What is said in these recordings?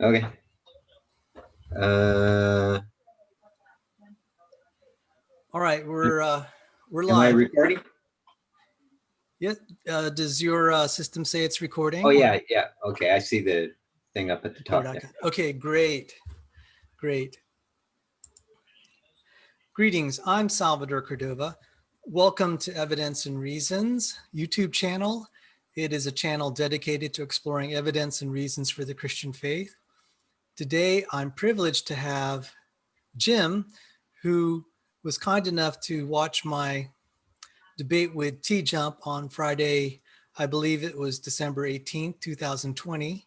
Okay. All right, we're Am I live. recording? Yeah. Does your system say it's recording? Oh yeah, yeah. Okay, I see the thing up at the top Record there. icon. Okay, great. Greetings. I'm Salvador Cordova. Welcome to Evidence and Reasons YouTube channel. It is a channel dedicated to exploring evidence and reasons for the Christian faith. Today, I'm privileged to have Jim, who was kind enough to watch my debate with TJump on Friday, I believe it was December 18th, 2020,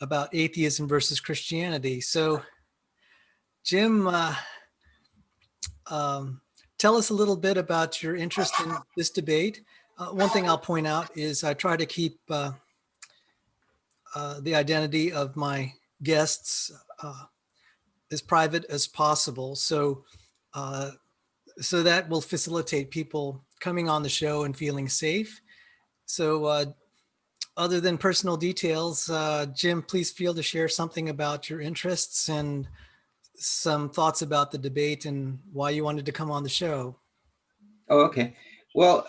about atheism versus Christianity. So, Jim, tell us a little bit about your interest in this debate. One thing I'll point out is I try to keep the identity of my guests as private as possible. So that will facilitate people coming on the show and feeling safe. So other than personal details, Jim, please feel to share something about your interests and some thoughts about the debate and why you wanted to come on the show. Oh, okay. Well,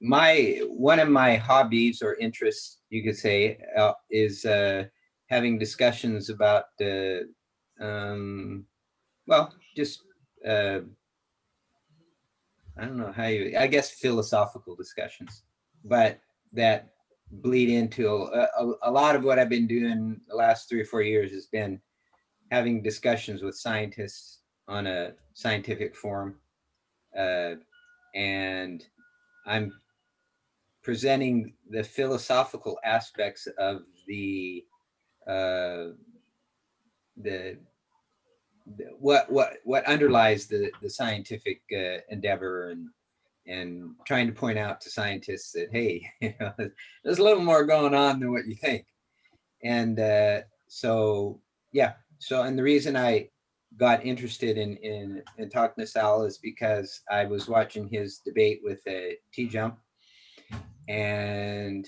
one of my hobbies or interests, you could say, is having discussions about just I don't know I guess philosophical discussions, but that bleed into a lot of what I've been doing the last 3 or 4 years has been having discussions with scientists on a scientific forum, and I'm presenting the philosophical aspects of the what underlies the scientific endeavor, and trying to point out to scientists that, hey, there's a little more going on than what you think. And so and the reason I got interested in talking to Sal is because I was watching his debate with TJump, and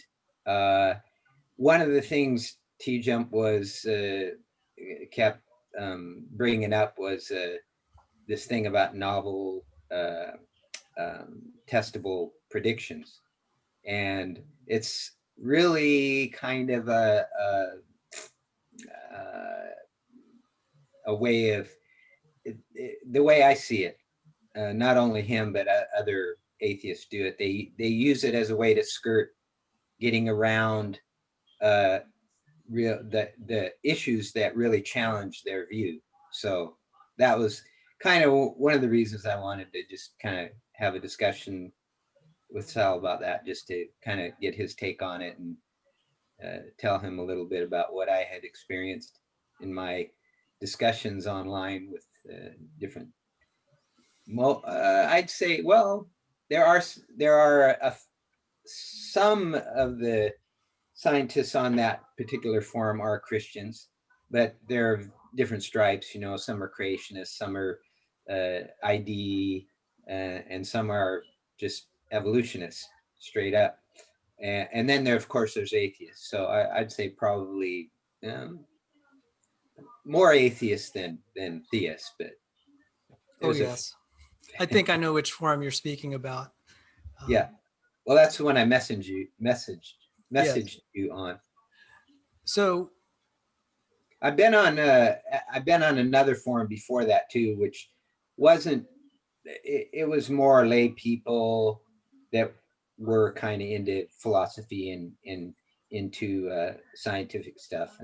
one of the things TJump was kept bringing up was this thing about novel testable predictions, and it's really kind of a way of the way I see it. Not only him, but other atheists do it. They use it as a way to skirt getting around the issues that really challenge their view. So that was kind of one of the reasons I wanted to just kind of have a discussion with Sal about that, just to kind of get his take on it and tell him a little bit about what I had experienced in my discussions online with different. I'd say, well, there are some of the scientists on that particular forum are Christians, but they're different stripes. Some are creationists, some are ID, and some are just evolutionists straight up. And then of course, there's atheists. So I'd say probably more atheists than theists, but Oh, yes. I think I know which forum you're speaking about. Yeah. Well, that's the one I messaged Yes. you on. So I've been on another forum before that too, which wasn't. It was more lay people that were kind of into philosophy and into scientific stuff,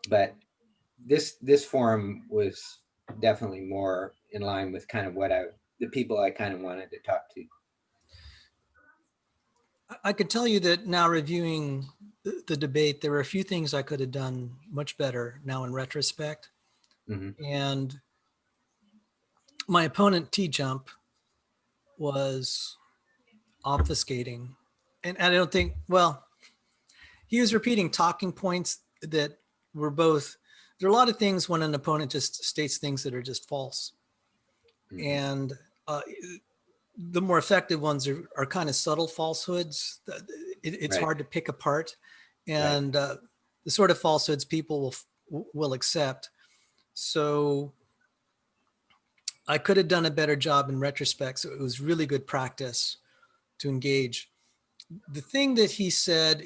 but this forum was definitely more in line with kind of the people I kind of wanted to talk to. I could tell you that now, reviewing the debate, there were a few things I could have done much better now in retrospect. Mm-hmm. And my opponent, TJump, was obfuscating. And I don't think, well, he was repeating talking points that were both, there are a lot of things when an opponent just states things that are just false. Mm-hmm. And the more effective ones are kind of subtle falsehoods. It's Right. hard to pick apart. And the sort of falsehoods people will accept. So I could have done a better job in retrospect. So it was really good practice to engage. The thing that he said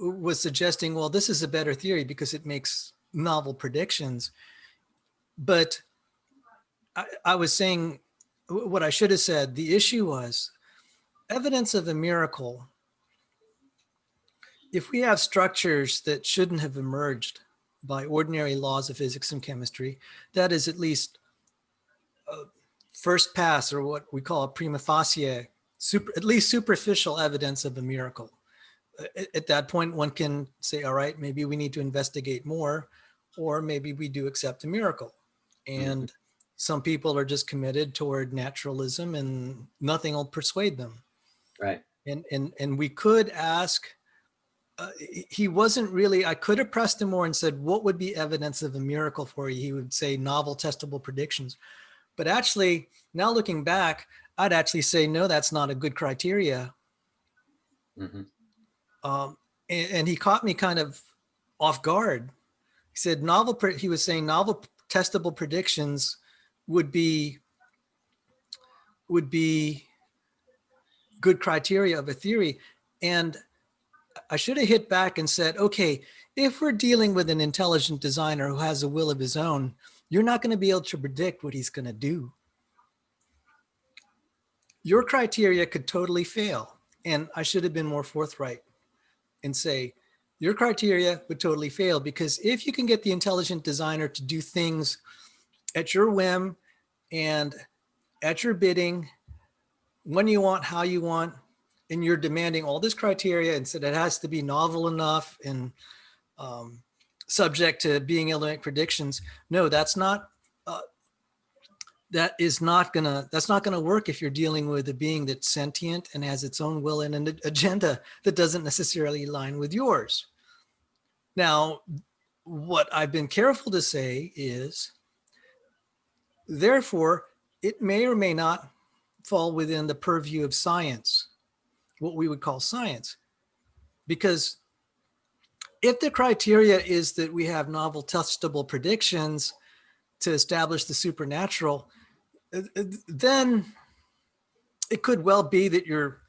was suggesting, well, this is a better theory because it makes novel predictions. But I was saying what I should have said. The issue was evidence of a miracle. If we have structures that shouldn't have emerged by ordinary laws of physics and chemistry, that is at least first pass, or what we call a prima facie, at least superficial evidence of a miracle. At that point, one can say, all right, maybe we need to investigate more, or maybe we do accept a miracle. And some people are just committed toward naturalism and nothing will persuade them. Right. And we could ask, he wasn't really, I could have pressed him more and said, what would be evidence of a miracle for you? He would say novel testable predictions. But actually, now looking back, I'd actually say, no, that's not a good criteria. And he caught me kind of off guard. He said he was saying novel testable predictions would be good criteria of a theory. And I should have hit back and said, okay, if we're dealing with an intelligent designer who has a will of his own, you're not going to be able to predict what he's going to do. Your criteria could totally fail. And I should have been more forthright and say, your criteria would totally fail, because if you can get the intelligent designer to do things at your whim and at your bidding, when you want, how you want, and you're demanding all this criteria and said it has to be novel enough and subject to being able to make predictions. No, that's not gonna work if you're dealing with a being that's sentient and has its own will and an agenda that doesn't necessarily align with yours. Now, what I've been careful to say is, therefore, it may or may not fall within the purview of science, what we would call science. Because if the criteria is that we have novel testable predictions to establish the supernatural, then it could well be that you're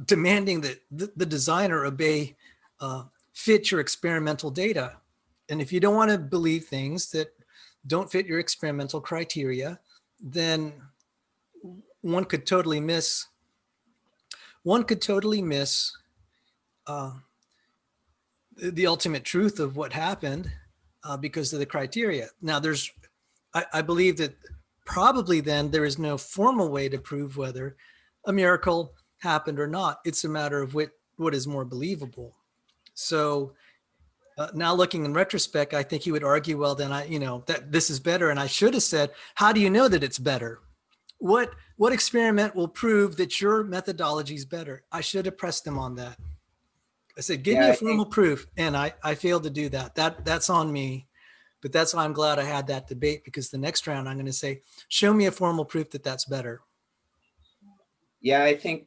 demanding that the designer fit your experimental data. And if you don't want to believe things that don't fit your experimental criteria, then one could totally miss the ultimate truth of what happened because of the criteria. Now, I believe that probably then there is no formal way to prove whether a miracle happened or not. It's a matter of what is more believable. So now looking in retrospect, I think he would argue, well, then that this is better. And I should have said, how do you know that it's better? What experiment will prove that your methodology is better? I should have pressed him on that. I said, give me a formal proof. And I failed to do that. That's on me. But that's why I'm glad I had that debate, because the next round I'm going to say, show me a formal proof that that's better. Yeah, I think,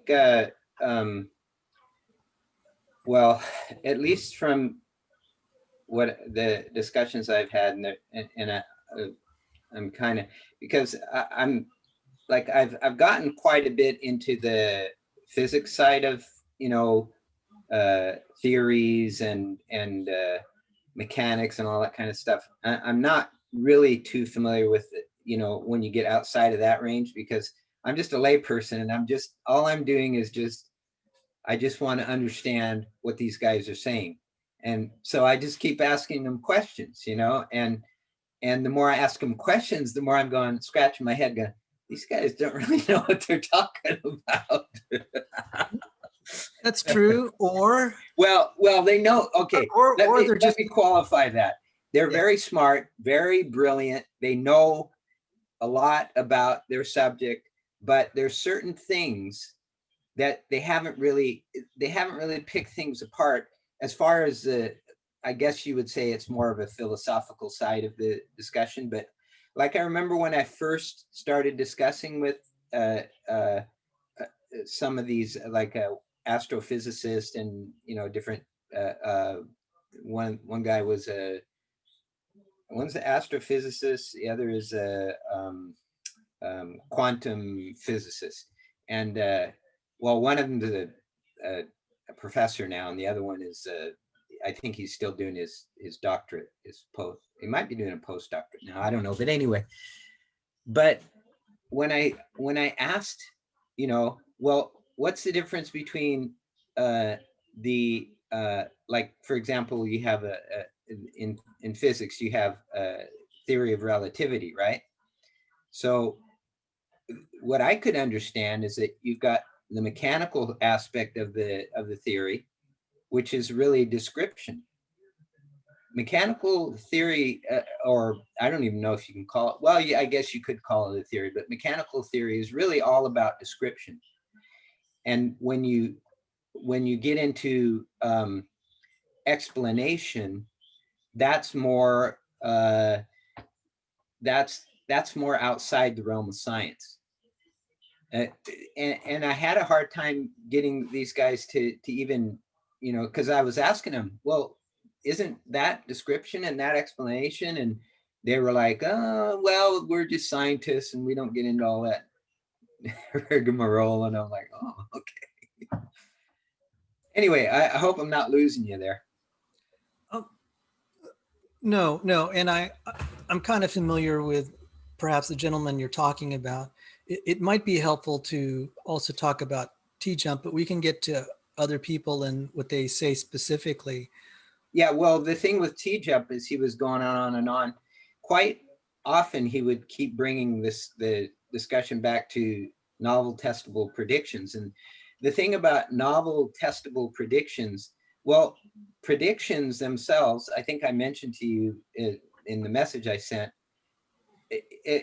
well, at least from what the discussions I've had, and I'm kind of, because I'm like, I've gotten quite a bit into the physics side of, theories and mechanics and all that kind of stuff. I'm not really too familiar with it, when you get outside of that range, because I'm just a layperson, and all I'm doing is I just want to understand what these guys are saying. And so I just keep asking them questions, and the more I ask them questions, the more I'm going, scratching my head, going, these guys don't really know what they're talking about. That's true. Or well, they know. Okay, let me qualify that. They're very smart, very brilliant. They know a lot about their subject, but there's certain things that they haven't really picked things apart. As far as I guess you would say it's more of a philosophical side of the discussion. But like, I remember when I first started discussing with some of these, like astrophysicists and different one guy was one's an astrophysicist, the other is a quantum physicist, and well, one of them is a professor now, and the other one is I think he's still doing his doctorate, he might be doing a postdoctorate now, I don't know, but anyway. But when I asked, well, what's the difference between the like, for example, you have in physics you have a theory of relativity, right? So what I could understand is that you've got the mechanical aspect of the theory, which is really description. Mechanical theory, or I don't even know if you can call it, well, yeah, I guess you could call it a theory, but mechanical theory is really all about description. And when you get into explanation, that's more that's more outside the realm of science. And I had a hard time getting these guys to even, because I was asking them, well, isn't that description and that explanation? And they were like, oh, well, we're just scientists and we don't get into all that rigmarole. And I'm like, oh, okay. Anyway, I hope I'm not losing you there. Oh, no. And I'm kind of familiar with perhaps the gentleman you're talking about. It might be helpful to also talk about TJump, but we can get to other people and what they say specifically. Yeah, well, the thing with TJump is he was going on and on. Quite often he would keep bringing the discussion back to novel testable predictions. And the thing about novel testable predictions, well, predictions themselves, I think I mentioned to you in the message I sent,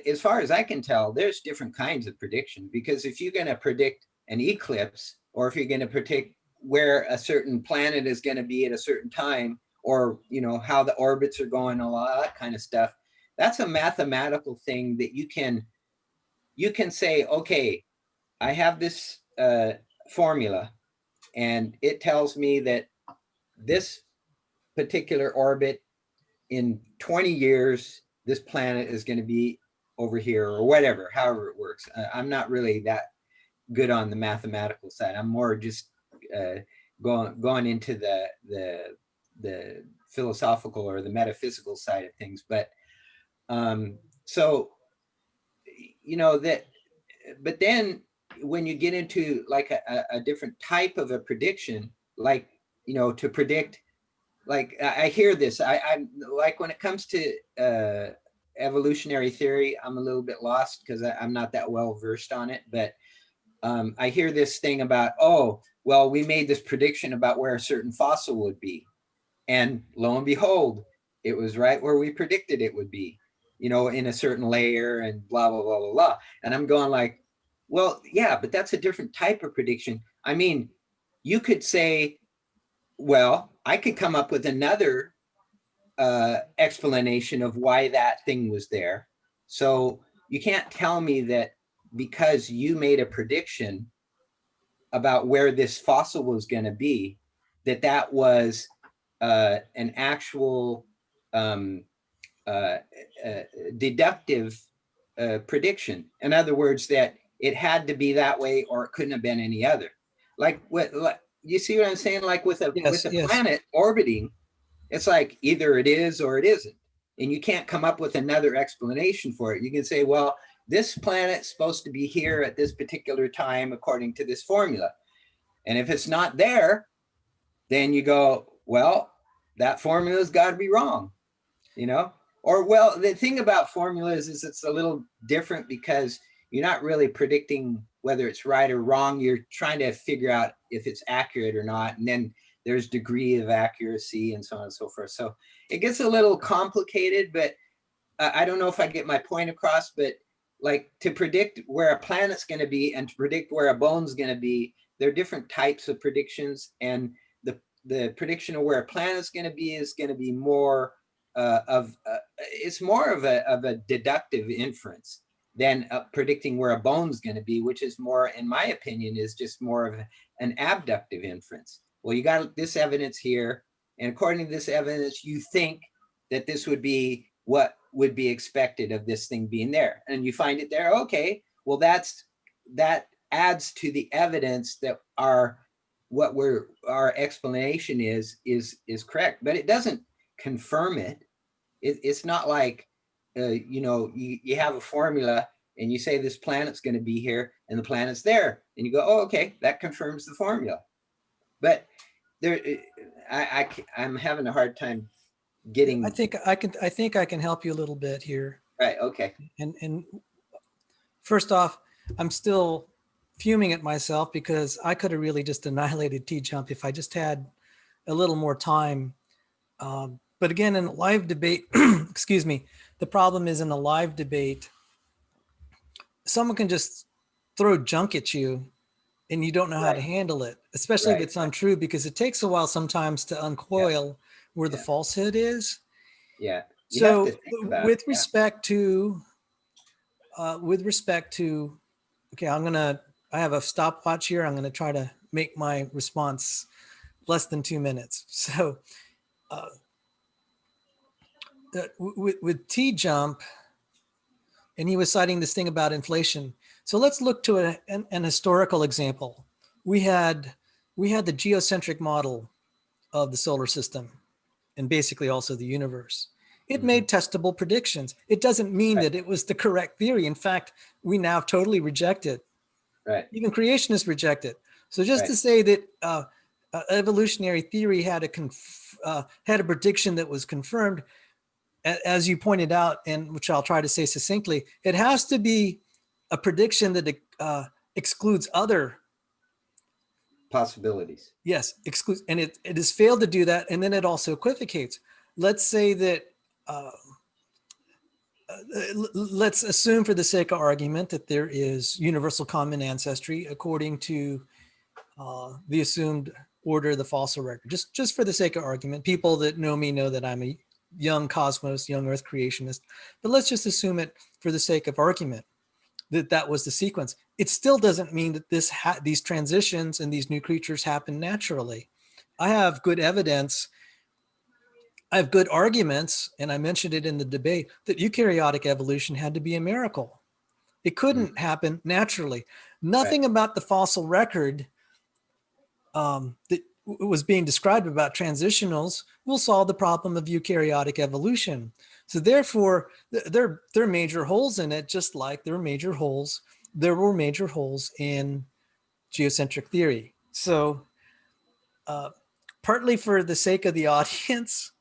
as far as I can tell, there's different kinds of prediction, because if you're going to predict an eclipse, or if you're going to predict where a certain planet is going to be at a certain time, or how the orbits are going, a lot of that kind of stuff, that's a mathematical thing that you can say, okay, I have this formula and it tells me that this particular orbit in 20 years, this planet is going to be over here, or whatever, however it works. I'm not really that good on the mathematical side. I'm more just going into the philosophical or the metaphysical side of things. But so that, but then when you get into like a different type of a prediction, like to predict, like I hear this, I'm like, when it comes to evolutionary theory, I'm a little bit lost because I'm not that well versed on it. But I hear this thing about, oh, well, we made this prediction about where a certain fossil would be, and lo and behold, it was right where we predicted it would be, in a certain layer, and blah blah blah blah blah. And I'm going like, well, yeah, but that's a different type of prediction. I mean, you could say, well, I could come up with another explanation of why that thing was there. So you can't tell me that because you made a prediction about where this fossil was going to be, that was an actual deductive prediction. In other words, that it had to be that way, or it couldn't have been any other. Like you see what I'm saying? Like with a planet orbiting, it's like either it is or it isn't. And you can't come up with another explanation for it. You can say, well, this planet's supposed to be here at this particular time according to this formula. And if it's not there, then you go, well, that formula's got to be wrong, Or, well, the thing about formulas is it's a little different, because you're not really predicting whether it's right or wrong. You're trying to figure out if it's accurate or not. And then there's degree of accuracy and so on and so forth. So it gets a little complicated, but I don't know if I get my point across. But like, to predict where a planet's going to be and to predict where a bone's going to be, there are different types of predictions. And the prediction of where a planet's going to be is going to be more it's more of a deductive inference than predicting where a bone's going to be, which is more, in my opinion, is just more of an abductive inference. Well, you got this evidence here, And according to this evidence, you think that this would be what would be expected of this thing being there. And you find it there. Okay, well, that adds to the evidence that our explanation is correct, but it doesn't confirm it. It's not like, you have a formula and you say this planet's going to be here and the planet's there, and you go, oh, okay, that confirms the formula. But there, I'm having a hard time getting. I think I can help you a little bit here. Right. Okay. And first off, I'm still fuming at myself because I could have really just annihilated TJump if I just had a little more time. But again, in a live debate, excuse me, the problem is in a live debate, someone can just throw junk at you and you don't know how to handle it, especially if it's untrue, because it takes a while sometimes to uncoil where the falsehood is. Yeah. So with respect to, okay, I have a stopwatch here. I'm going to try to make my response less than 2 minutes. So with TJump, and he was citing this thing about inflation. So let's look to an historical example. We had the geocentric model of the solar system and basically also the universe. It made testable predictions. It doesn't mean that it was the correct theory. In fact, we now totally reject it. Right. Even creationists reject it. So just to say that evolutionary theory had a prediction that was confirmed, as you pointed out, and which I'll try to say succinctly, it has to be a prediction that excludes other possibilities. Yes, excludes, and it has failed to do that, and then it also equivocates. Let's say that, let's assume for the sake of argument that there is universal common ancestry according to the assumed order of the fossil record. Just for the sake of argument, people that know me know that I'm a young cosmos, young Earth creationist, but let's just assume it for the sake of argument that was the sequence. It still doesn't mean that these transitions and these new creatures happen naturally. I have good evidence. I have good arguments, and I mentioned it in the debate, that eukaryotic evolution had to be a miracle. It couldn't happen naturally. Nothing about the fossil record that was being described about transitionals will solve the problem of eukaryotic evolution. So therefore, there are major holes in it, just like there were major holes in geocentric theory. So partly for the sake of the audience,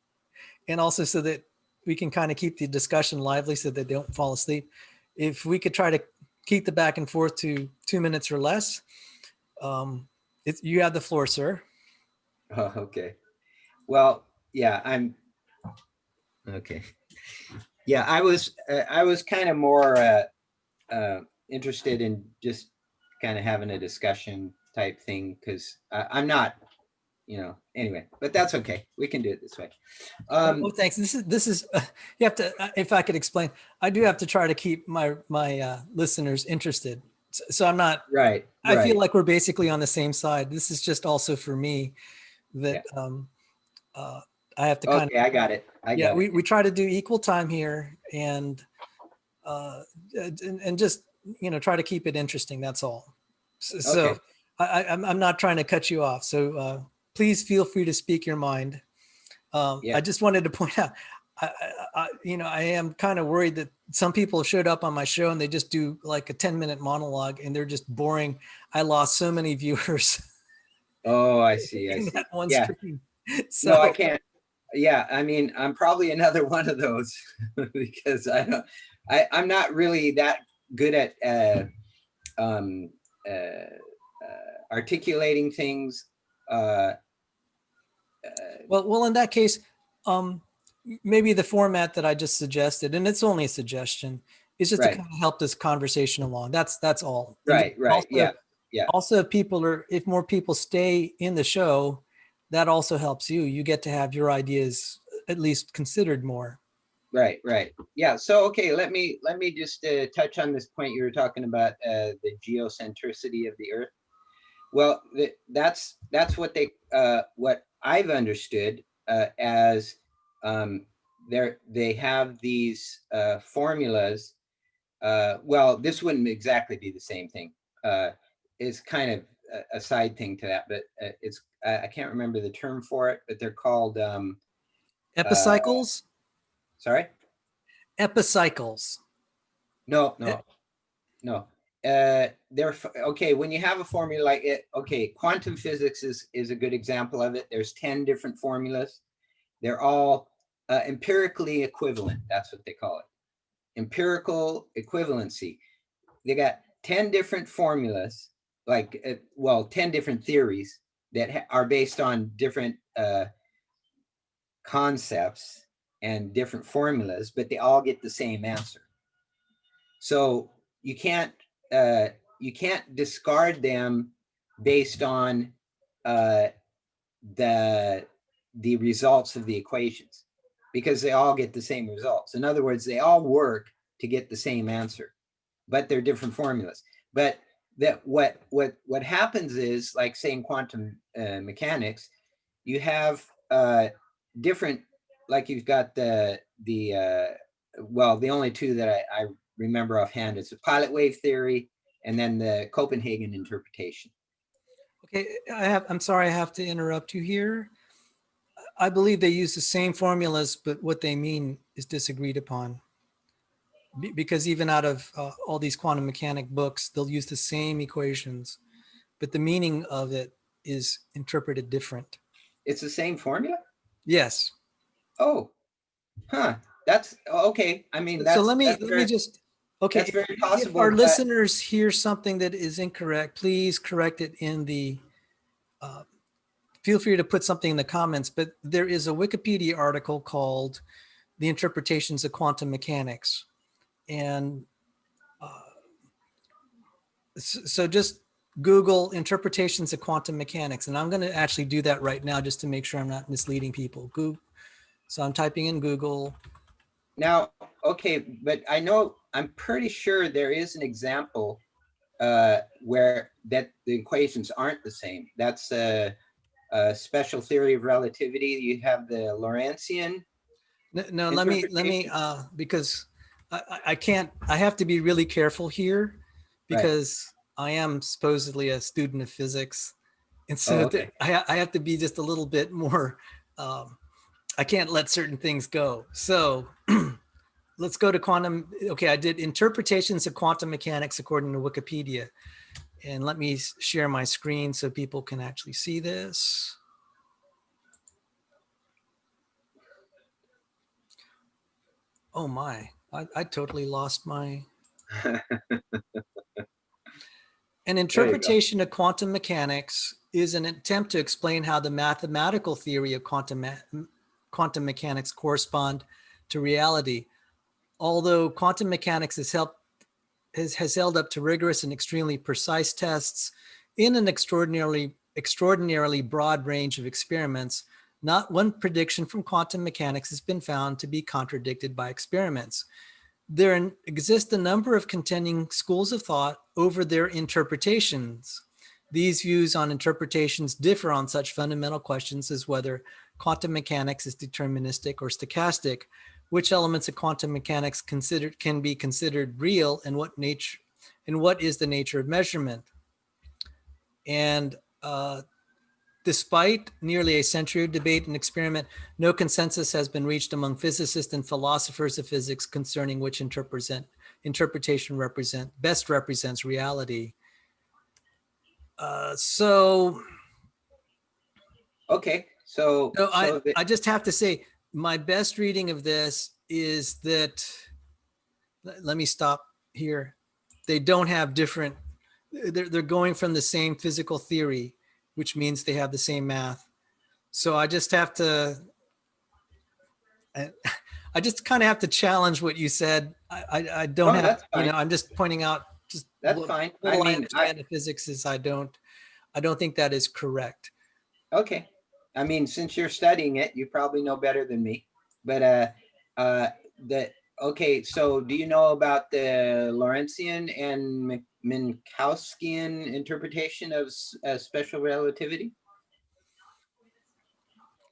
and also so that we can kind of keep the discussion lively so that they don't fall asleep, if we could try to keep the back and forth to 2 minutes or less. You have the floor, sir. Oh, okay. Well, yeah, I'm okay. Yeah, I was kind of more interested in just kind of having a discussion type thing, because I'm not, anyway, but that's okay. We can do it this way. Oh, thanks. This is you have to, if I could explain, I do have to try to keep my listeners interested. So I'm not, right. I feel like we're basically on the same side. This is just also for me that I have to kind of, I got it. We try to do equal time here and just, try to keep it interesting. That's all. So I'm not trying to cut you off. So please feel free to speak your mind. I just wanted to point out, I am kind of worried that some people showed up on my show and they just do like a 10-minute monologue and they're just boring. I lost so many viewers. Oh, I see. That one stream. So no, I can't. Yeah, I mean, I'm probably another one of those because I'm not really that good at articulating things. Well, in that case, maybe the format that I just suggested, and it's only a suggestion, is just to kind of help this conversation along. That's all. Right. Also, Also, if more people stay in the show, that also helps you. You get to have your ideas at least considered more. Right. Yeah. So, okay, let me just touch on this point you were talking about, the geocentricity of the Earth. Well, that's what what I've understood as they have these formulas. Well, this wouldn't exactly be the same thing. It's kind of a side thing to that, but it's I can't remember the term for it, but they're called Epicycles? Sorry? Epicycles. No, Eh, no, no. They're okay. When you have a formula like it, okay, quantum physics is a good example of it. There's 10 different formulas. They're all empirically equivalent. That's what they call it. Empirical equivalency. They got 10 different formulas, like, well, 10 different theories that are based on different concepts and different formulas, but they all get the same answer. So you can't discard them based on the results of the equations, because they all get the same results. In other words, they all work to get the same answer, but they're different formulas. But that what happens is, like, say in quantum mechanics, you have different, like, you've got the well, the only two that I remember offhand is the pilot wave theory and then the Copenhagen interpretation. Okay, I'm sorry, I have to interrupt you here. I believe they use the same formulas, but what they mean is disagreed upon. Because even out of all these quantum mechanic books, they'll use the same equations, but the meaning of it is interpreted different. It's the same formula? Yes. Oh, huh. That's okay. I mean, So that's let me just, okay, that's very if our possible, but listeners hear something that is incorrect, please correct it in the, feel free to put something in the comments, but there is a Wikipedia article called The Interpretations of Quantum Mechanics. And so just Google interpretations of quantum mechanics. And I'm going to actually do that right now just to make sure I'm not misleading people. Google. So I'm typing in Google. now, okay, but I'm pretty sure there is an example where that the equations aren't the same. That's a special theory of relativity. You have the Lorentzian. No, let me, because I can't, I have to be really careful here because I am supposedly a student of physics. And so Okay. I have to be just a little bit more, I can't let certain things go. So let's go to quantum. Okay, I did interpretations of quantum mechanics according to Wikipedia. And let me share my screen so people can actually see this. Oh my, I totally lost my. An interpretation of quantum mechanics is an attempt to explain how the mathematical theory of quantum mechanics correspond to reality. Although quantum mechanics has held up to rigorous and extremely precise tests in an extraordinarily broad range of experiments, not one prediction from quantum mechanics has been found to be contradicted by experiments. There exist a number of contending schools of thought over their interpretations. These views on interpretations differ on such fundamental questions as whether quantum mechanics is deterministic or stochastic, which elements of quantum mechanics can be considered real, and what is the nature of measurement. And despite nearly a century of debate and experiment, no consensus has been reached among physicists and philosophers of physics concerning which interpretation best represents reality. Okay. So I just have to say, my best reading of this is that, let me stop here. They don't have different, they're going from the same physical theory, which means they have the same math. So I just have to, I just kind of have to challenge what you said. I don't have, that's fine. I'm just pointing out just That's fine. I understand the physics is I don't think that is correct. Okay. I mean, since you're studying it, you probably know better than me. But okay, so do you know about the Lorentzian and Minkowskian interpretation of special relativity?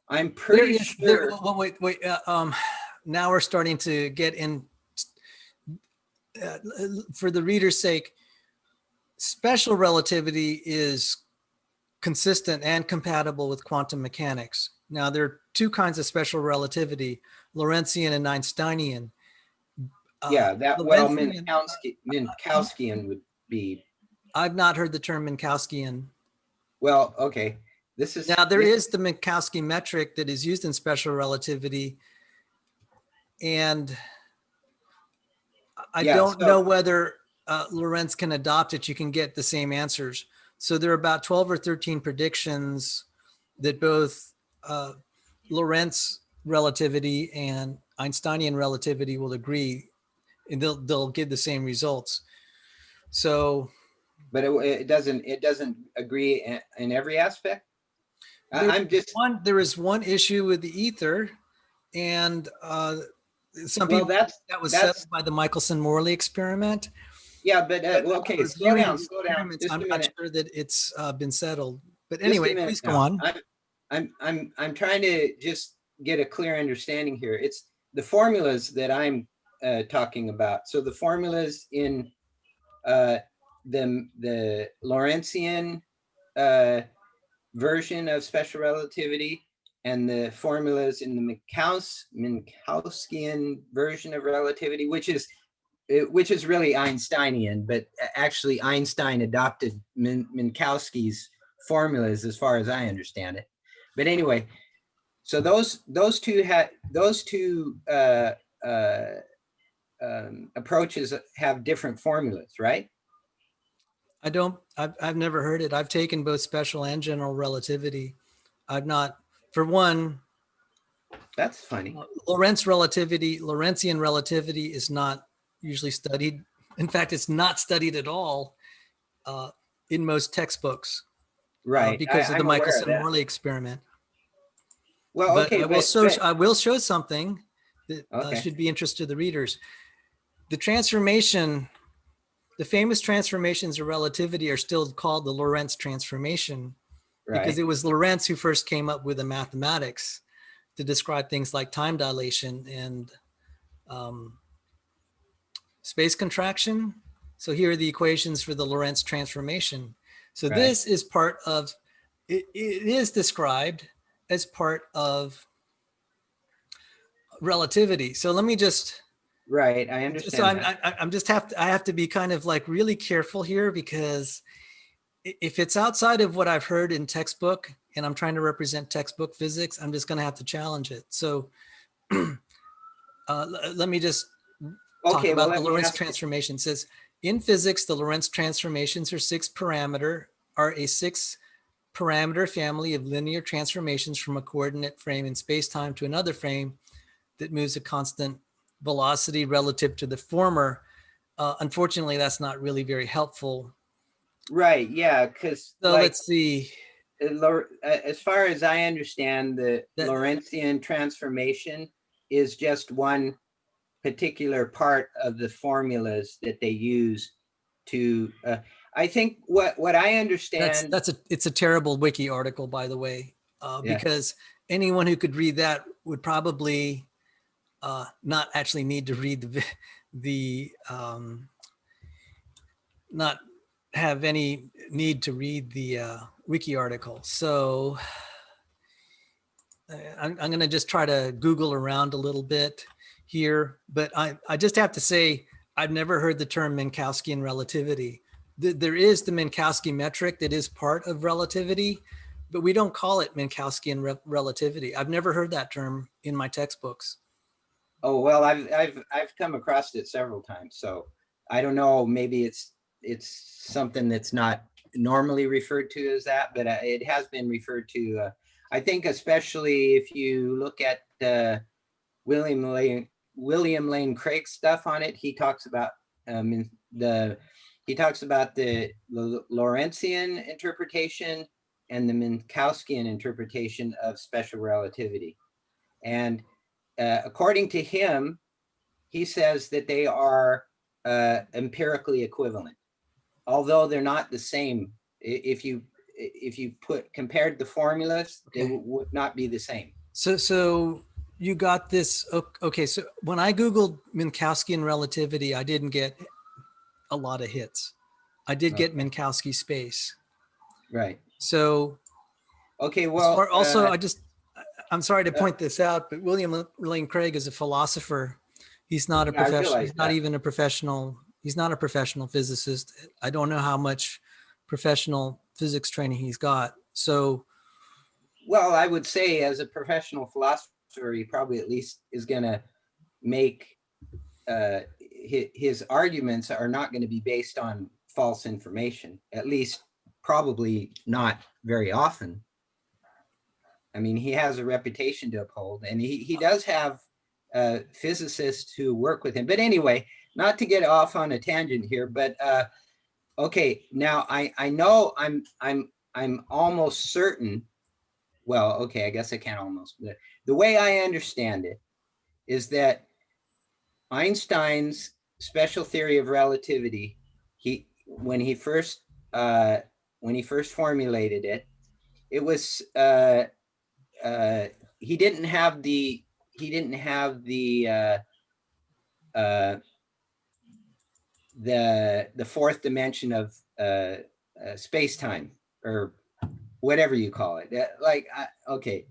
I'm There pretty is there. sure. Oh, wait. Now we're starting to get in. For the reader's sake, special relativity is consistent and compatible with quantum mechanics. Now, there are two kinds of special relativity: Lorentzian and Einsteinian. Yeah, that well, Lorentzian. Minkowskian would be. I've not heard the term Minkowskian. Well, okay. Now, there is the Minkowski metric that is used in special relativity, and I Yeah, don't so know whether Lorentz can adopt it. You can get the same answers. So there are about 12 or 13 predictions that both Lorentz relativity and Einsteinian relativity will agree, and they'll give the same results. So, but it doesn't agree in every aspect. I'm just there is one issue with the ether, and some well, people that was that's settled by the Michelson-Morley experiment. yeah, but But well, okay, reviewing the slow down, experiments, just I'm a not minute, sure that it's been settled. But just a anyway, minute please go now. on. I'm trying to just get a clear understanding here. It's the formulas that I'm talking about. So the formulas in the Lorentzian version of special relativity and the formulas in the Minkowskian version of relativity, which is really Einsteinian, but actually Einstein adopted Minkowski's formulas as far as I understand it. But anyway, so those two approaches have different formulas, right? I've never heard it. I've taken both special and general relativity. I've not, for one, That's funny. Lorentzian relativity is not usually studied. In fact, it's not studied at all in most textbooks Right. because of the I'm aware of that. Michelson-Morley experiment. Well, But okay, I will show something that okay. should be interest to the readers. The famous transformations of relativity are still called the Lorentz transformation because Right. it was Lorentz who first came up with the mathematics to describe things like time dilation and space contraction. So here are the equations for the Lorentz transformation. So Right. this is part of, it is described as part of relativity. So let me just, Right. I so understand that. I have to be kind of like really careful here because if it's outside of what I've heard in textbook and I'm trying to represent textbook physics, I'm just going to have to challenge it. So let me just talk Okay, well, about the let me Lorentz ask you. transformation. It says in physics, the Lorentz transformations are a six parameter family of linear transformations from a coordinate frame in space-time to another frame that moves a constant velocity relative to the former. Unfortunately, that's not really very helpful. Right. Yeah. Because So like let's see. as far as I understand, the Lorentzian transformation is just one particular part of the formulas that they use to. I think what I understand. It's a terrible wiki article, by the way, Yeah. because anyone who could read that would probably not actually need to read the not have any need to read the wiki article. So I'm going to just try to Google around a little bit here, but I just have to say, I've never heard the term Minkowskian relativity. There is the Minkowski metric that is part of relativity, but we don't call it Minkowskian relativity. I've never heard that term in my textbooks. Oh well, I've come across it several times, so I don't know. Maybe it's something that's not normally referred to as that, but it has been referred to. I think especially if you look at William Lane Craig's stuff on it, he talks about the Lorentzian interpretation and the Minkowskian interpretation of special relativity, and according to him, he says that they are empirically equivalent, although they're not the same. If you compared the formulas, they would not be the same. So you got this. Okay. So when I Googled Minkowskian relativity, I didn't get a lot of hits. I did get Okay. Minkowski space. Right. So Okay. Well, also, I'm sorry to point this out, but William Lane Craig is a philosopher. He's not a yeah, I professional. realize He's not that. even a professional. He's not a professional physicist. I don't know how much professional physics training he's got. So, Well, I would say as a professional philosopher, he probably at least is going to make his arguments are not going to be based on false information, at least probably not very often. I mean, he has a reputation to uphold, and he does have physicists who work with him. But anyway, not to get off on a tangent here, but okay, now I know I'm almost certain. Well, okay, I guess I can't almost. The way I understand it is that Einstein's special theory of relativity, he uh, when he first formulated it, it was uh, he didn't have uh, the fourth dimension of space time, or whatever you call it. Okay,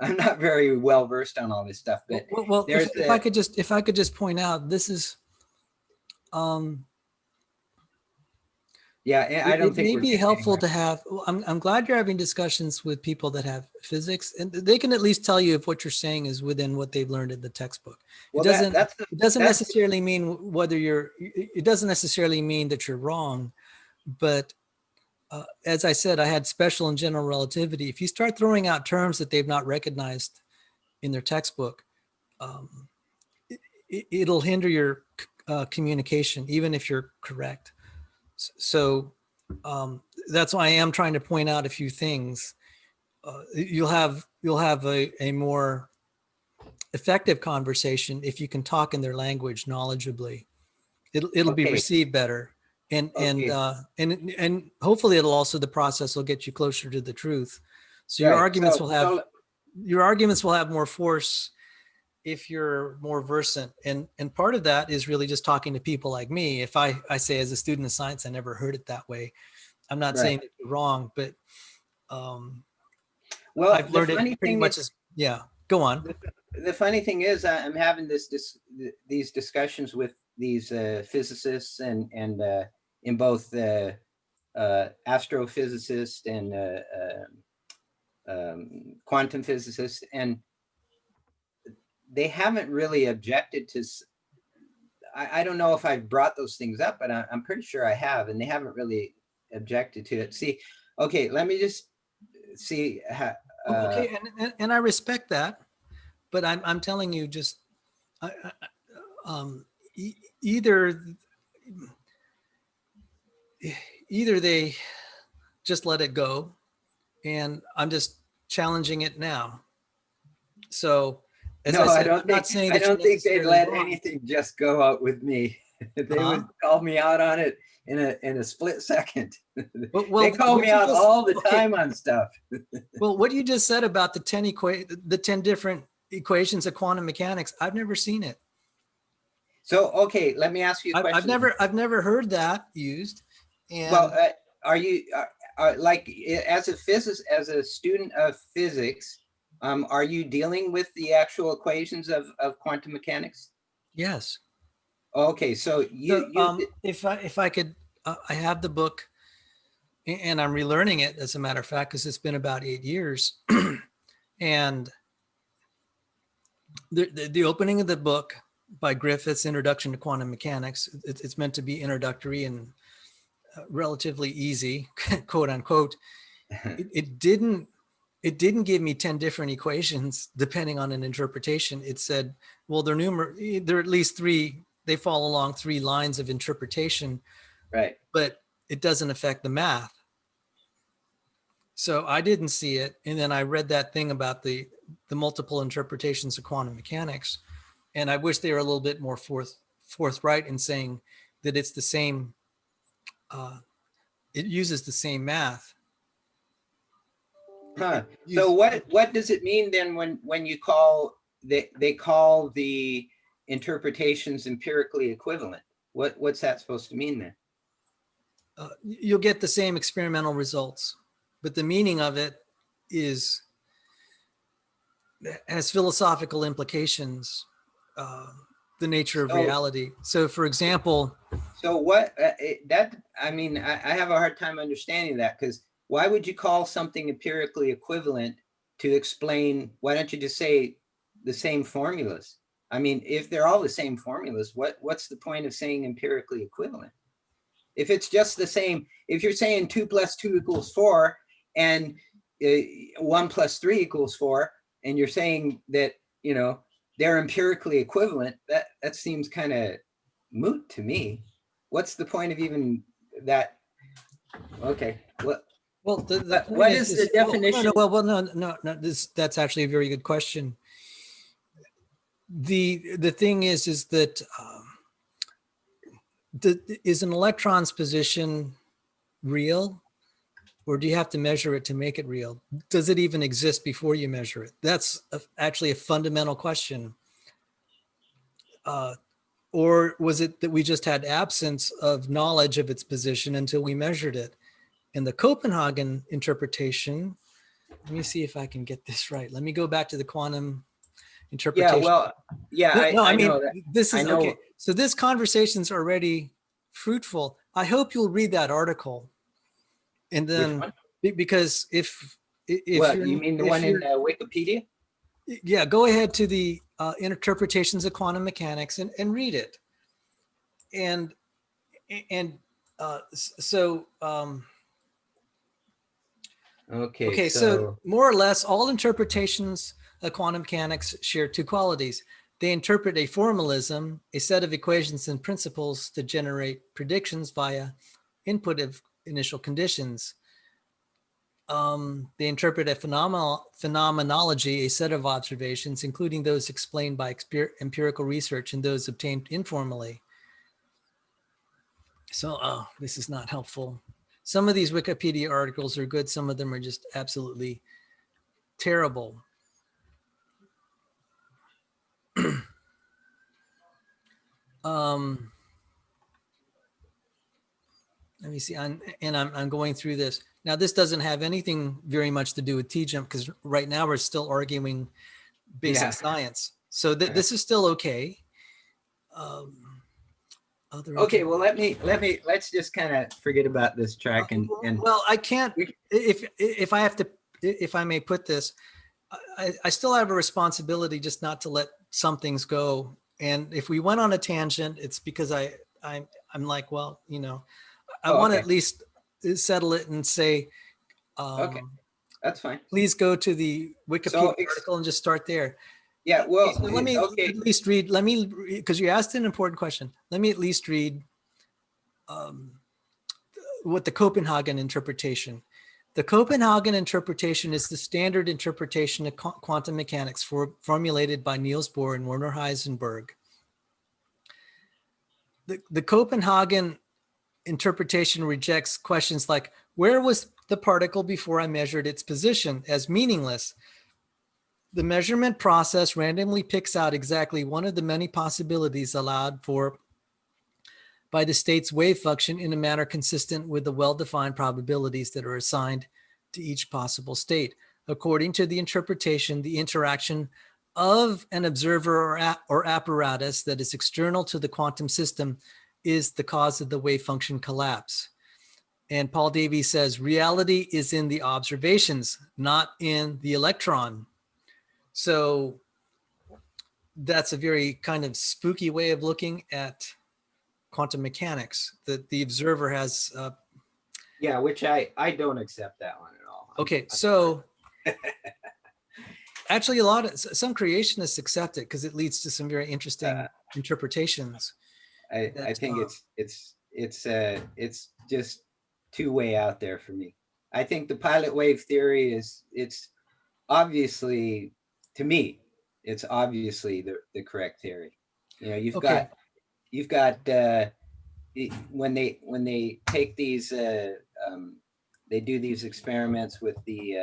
I'm not very well versed on all this stuff, but well, there's if I could just point out, this is, yeah, I don't it think may we're be getting helpful anywhere. to have. I'm glad you're having discussions with people that have physics, and they can at least tell you if what you're saying is within what they've learned in the textbook. Well, It doesn't that's necessarily mean whether you're. It doesn't necessarily mean that you're wrong, but as I said, I had special and general relativity. If you start throwing out terms that they've not recognized in their textbook, um, it'll hinder your communication, even if you're correct. So that's why I am trying to point out a few things. You'll have a more effective conversation if you can talk in their language knowledgeably. It'll be okay. received better, Okay, and hopefully it'll also, the process will get you closer to the truth. So right. your arguments will have more force if you're more versant, and part of that is really just talking to people like me. If I say, as a student of science, I never heard it that way, I'm not Right. saying that you're wrong, but um, Well, I've learned it pretty much as, yeah, go on. the funny thing is, I'm having these discussions with these physicists and in both astrophysicists and quantum physicists, and they haven't really objected to. I don't know if I've brought those things up, but I'm pretty sure I have, and they haven't really objected to it. See, okay, let me just see. Okay, and I respect that, but I'm telling you, just um, e- either either they just let it go, and I'm just challenging it now. So, as No, I said, I'm not saying I that you're don't think they'd necessarily let wrong. anything just go out with me. They Huh? would call me out on it in a split second. They Well, call me what you out just all the okay. time on stuff. Well, what you just said about the 10 different equations of quantum mechanics, I've never seen it. So, okay, let me ask you a question. I've never heard that used. Well, And are you like, as a physicist, as a student of physics, are you dealing with the actual equations of quantum mechanics? yes. Okay, so So you if I could, I have the book, and I'm relearning it, as a matter of fact, because it's been about 8 years. And the opening of the book by Griffiths, Introduction to Quantum Mechanics, it's meant to be introductory and relatively easy, quote unquote. It didn't give me 10 different equations depending on an interpretation. It said, well, there are at least three, they fall along three lines of interpretation, right. but it doesn't affect the math. So I didn't see it. And then I read that thing about the multiple interpretations of quantum mechanics. And I wish they were a little bit more forthright in saying that it's the same, it uses the same math. Huh. So what does it mean then when you call they call the interpretations empirically equivalent? What's that supposed to mean then? You'll get the same experimental results, but the meaning of it has philosophical implications, the nature of reality. So for example, so what that I mean, I have a hard time understanding that, because why would you call something empirically equivalent to explain? Why don't you just say the same formulas? I mean, if they're all the same formulas, what's the point of saying empirically equivalent? If it's just the same, if you're saying 2 + 2 = 4 and 1 + 3 = 4, and you're saying that, you know, they're empirically equivalent, that seems kind of moot to me. What's the point of even that? Okay, what is the definition? No. That's actually a very good question. The thing is that is an electron's position real, or do you have to measure it to make it real? Does it even exist before you measure it? That's actually a fundamental question. Or was it that we just had absence of knowledge of its position until we measured it? In the Copenhagen interpretation, let me see if I can get this right. Let me go back to the quantum interpretation. Yeah, well, yeah, I mean, know that. This is okay. So this conversation's already fruitful. I hope you'll read that article. And then, because if what, you mean the one in Wikipedia? Yeah, go ahead to the interpretations of quantum mechanics and read it. And okay, so more or less all interpretations of quantum mechanics share two qualities. They interpret a formalism, a set of equations and principles to generate predictions via input of initial conditions. They interpret a phenomenology, a set of observations, including those explained by empirical research and those obtained informally. So, this is not helpful. Some of these Wikipedia articles are good. Some of them are just absolutely terrible. Let me see. I'm going through this. Now, this doesn't have anything very much to do with TJump, because right now we're still arguing basic science. So this is still okay. Okay, well, let's just kind of forget about this track and well, I can't, if I may put this, I still have a responsibility just not to let some things go. And if we went on a tangent, it's because I'm like, well, you know, I want to at least settle it and say, okay, that's fine. Please go to the Wikipedia article and just start there. Yeah, well, so let me at least read, because you asked an important question. Let me at least read what the Copenhagen interpretation. The Copenhagen interpretation is the standard interpretation of quantum mechanics formulated by Niels Bohr and Werner Heisenberg. The Copenhagen interpretation rejects questions like, where was the particle before I measured its position, as meaningless. The measurement process randomly picks out exactly one of the many possibilities allowed for by the state's wave function in a manner consistent with the well-defined probabilities that are assigned to each possible state. According to the interpretation, the interaction of an observer or apparatus that is external to the quantum system is the cause of the wave function collapse. And Paul Davies says, reality is in the observations, not in the electron. So that's a very kind of spooky way of looking at quantum mechanics, that the observer has. Yeah, which I don't accept that one at all. Okay, so actually some creationists accept it because it leads to some very interesting interpretations. I think it's just too way out there for me. I think the pilot wave theory it's obviously, to me, it's obviously the correct theory. You know, you've got when they take these they do these experiments with the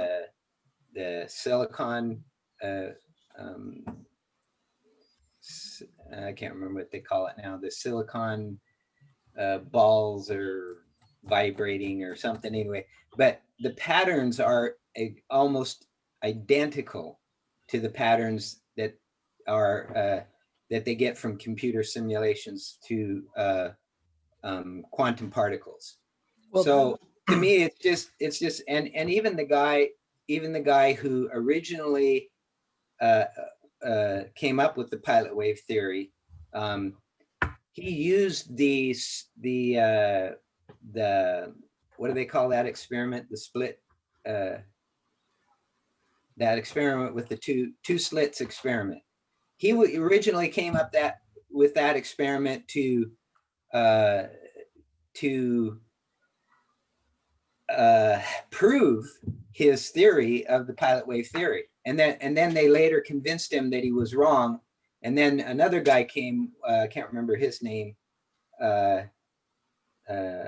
silicon, um, I can't remember what they call it now. The silicon balls are vibrating or something anyway. But the patterns are almost identical to the patterns that are that they get from computer simulations to quantum particles. Well, So to me, it's just and even the guy who originally uh, came up with the pilot wave theory, he used the what do they call that experiment? The split, that experiment with the two slits experiment. He originally came up with that experiment to uh, to prove his theory of the pilot wave theory, and then they later convinced him that he was wrong. And then another guy came, I can't remember his name, uh, Bohr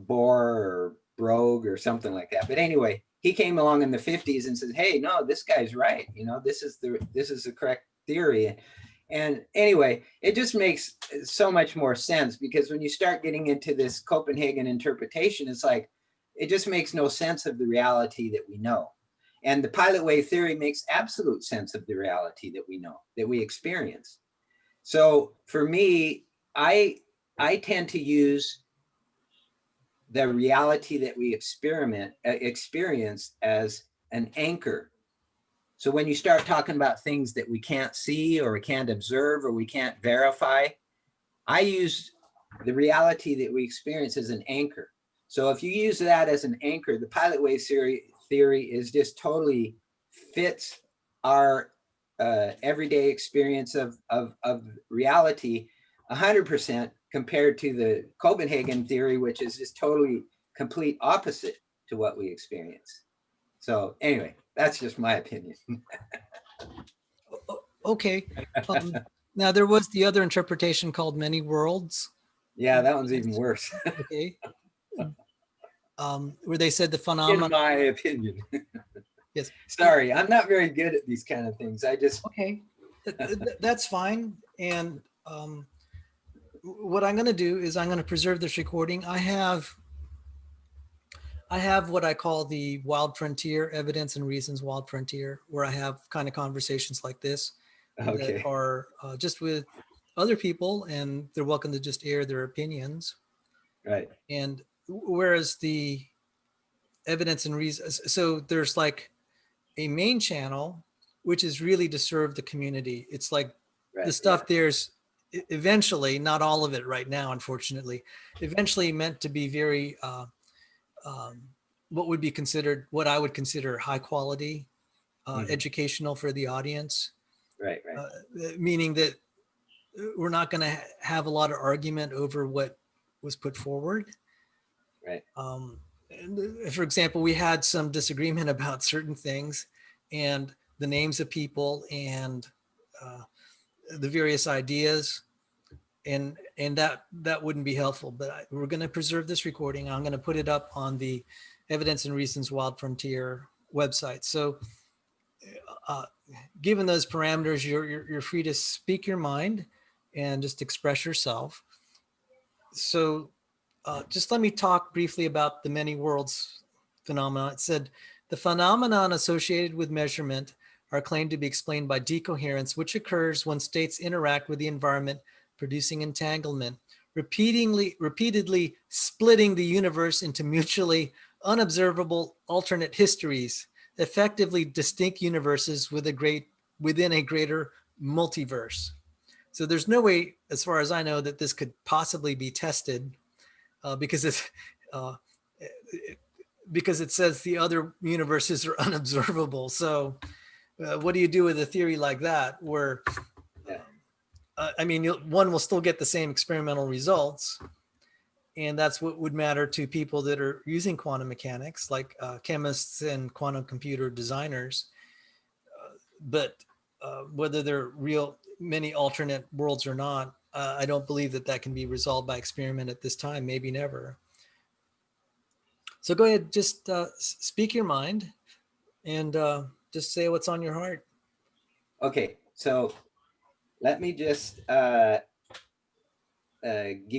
or Brogue or something like that. But anyway, he came along in the 50s and said, "Hey, no, this guy's right. You know, this is the correct theory." And anyway, it just makes so much more sense, because when you start getting into this Copenhagen interpretation, it's like it just makes no sense of the reality that we know. And the pilot wave theory makes absolute sense of the reality that we know, that we experience. So for me, I tend to use the reality that we experience as an anchor. So when you start talking about things that we can't see or we can't observe or we can't verify, I use the reality that we experience as an anchor. So if you use that as an anchor, the pilot wave theory is just totally fits our everyday experience of reality 100%, compared to the Copenhagen theory, which is just totally complete opposite to what we experience. So anyway, that's just my opinion. okay. Now there was the other interpretation called many worlds. Yeah, that one's even worse. Okay. Where they said the phenomenon. In my opinion. Yes. Sorry, I'm not very good at these kind of things. I just. Okay. That's fine. And what I'm going to do is I'm going to preserve this recording. I have what I call the Wild Frontier, Evidence and Reasons Wild Frontier, where I have kind of conversations like this Okay. that are just with other people, and they're welcome to just air their opinions. Right. And whereas the Evidence and Reasons, so there's like a main channel, which is really to serve the community. It's like the stuff there's eventually, not all of it right now, unfortunately, eventually meant to be very, what would be considered, what I would consider high quality, educational for the audience. Right. Meaning that we're not going to have a lot of argument over what was put forward. Right. For example, we had some disagreement about certain things and the names of people and the various ideas, and that wouldn't be helpful. But we're going to preserve this recording. I'm going to put it up on the Evidence and Reasons Wild Frontier website. So given those parameters, you're free to speak your mind and just express yourself. So just let me talk briefly about the many worlds phenomenon. It said, the phenomenon associated with measurement are claimed to be explained by decoherence, which occurs when states interact with the environment, producing entanglement, repeatedly splitting the universe into mutually unobservable alternate histories, effectively distinct universes within a greater multiverse. So there's no way, as far as I know, that this could possibly be tested because it says the other universes are unobservable. So what do you do with a theory like that, where I mean, one will still get the same experimental results, and that's what would matter to people that are using quantum mechanics, like chemists and quantum computer designers. But whether they're real many alternate worlds or not, I don't believe that can be resolved by experiment at this time, maybe never. So go ahead, just speak your mind. and just say what's on your heart. Okay, so let me just give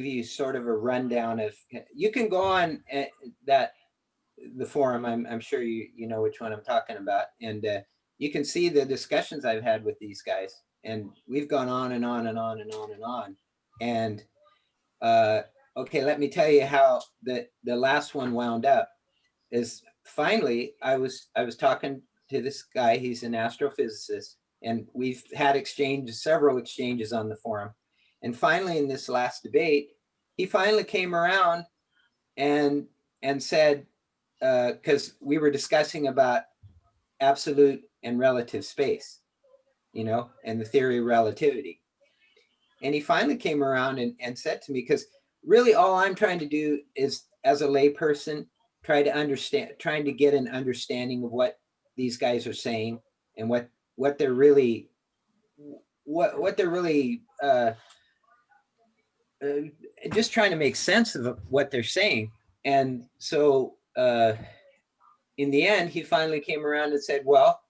you sort of a rundown of. You can go on the forum. I'm sure you know which one I'm talking about, and you can see the discussions I've had with these guys, and we've gone on and on and on and on and on, and okay, let me tell you how the last one wound up. Is finally I was talking to this guy. He's an astrophysicist, and we've had several exchanges on the forum, and finally in this last debate, he finally came around and said, because we were discussing about absolute and relative space, and the theory of relativity. And he finally came around and said to me, because really all I'm trying to do is, as a layperson, trying to get an understanding of what these guys are saying and what they're really just trying to make sense of what they're saying. And so in the end, he finally came around and said, well,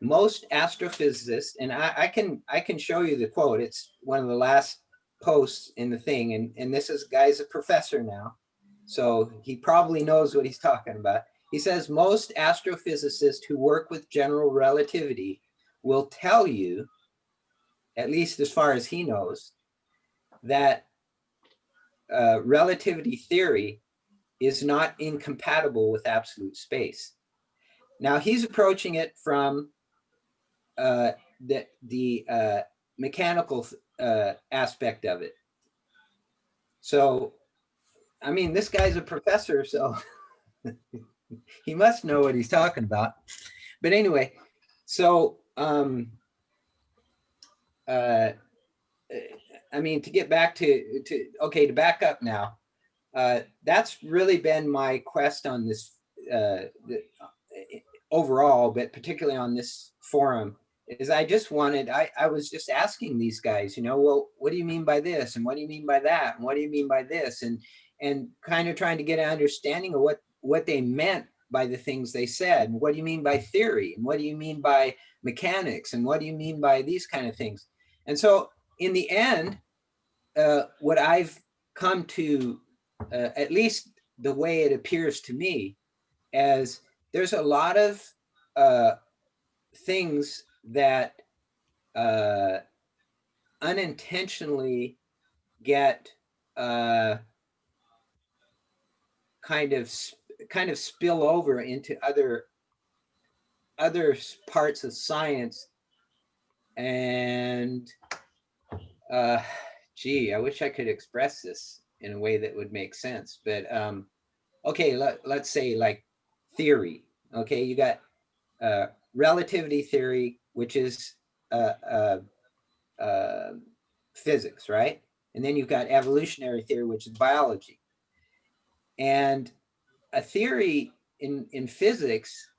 most astrophysicists, and I can show you the quote. It's one of the last posts in the thing. And this guy's a professor now, so he probably knows what he's talking about. He says, most astrophysicists who work with general relativity will tell you, at least as far as he knows, that relativity theory is not incompatible with absolute space. Now he's approaching it from the mechanical aspect of it. So, I mean, this guy's a professor, so he must know what he's talking about. But anyway, so I mean, to get back to back up now, that's really been my quest on this overall, but particularly on this forum, is I was just asking these guys, well, what do you mean by this? And what do you mean by that? And what do you mean by this? And kind of trying to get an understanding of what they meant by the things they said. And what do you mean by theory? And what do you mean by mechanics? And what do you mean by these kind of things? And so in the end, what I've come to, at least the way it appears to me, as there's a lot of things that unintentionally get kind of spill over into other parts of science. And gee, I wish I could express this in a way that would make sense. But okay, let's say like theory. Okay, you got relativity theory, which is physics, right? And then you've got evolutionary theory, which is biology. And a theory in physics,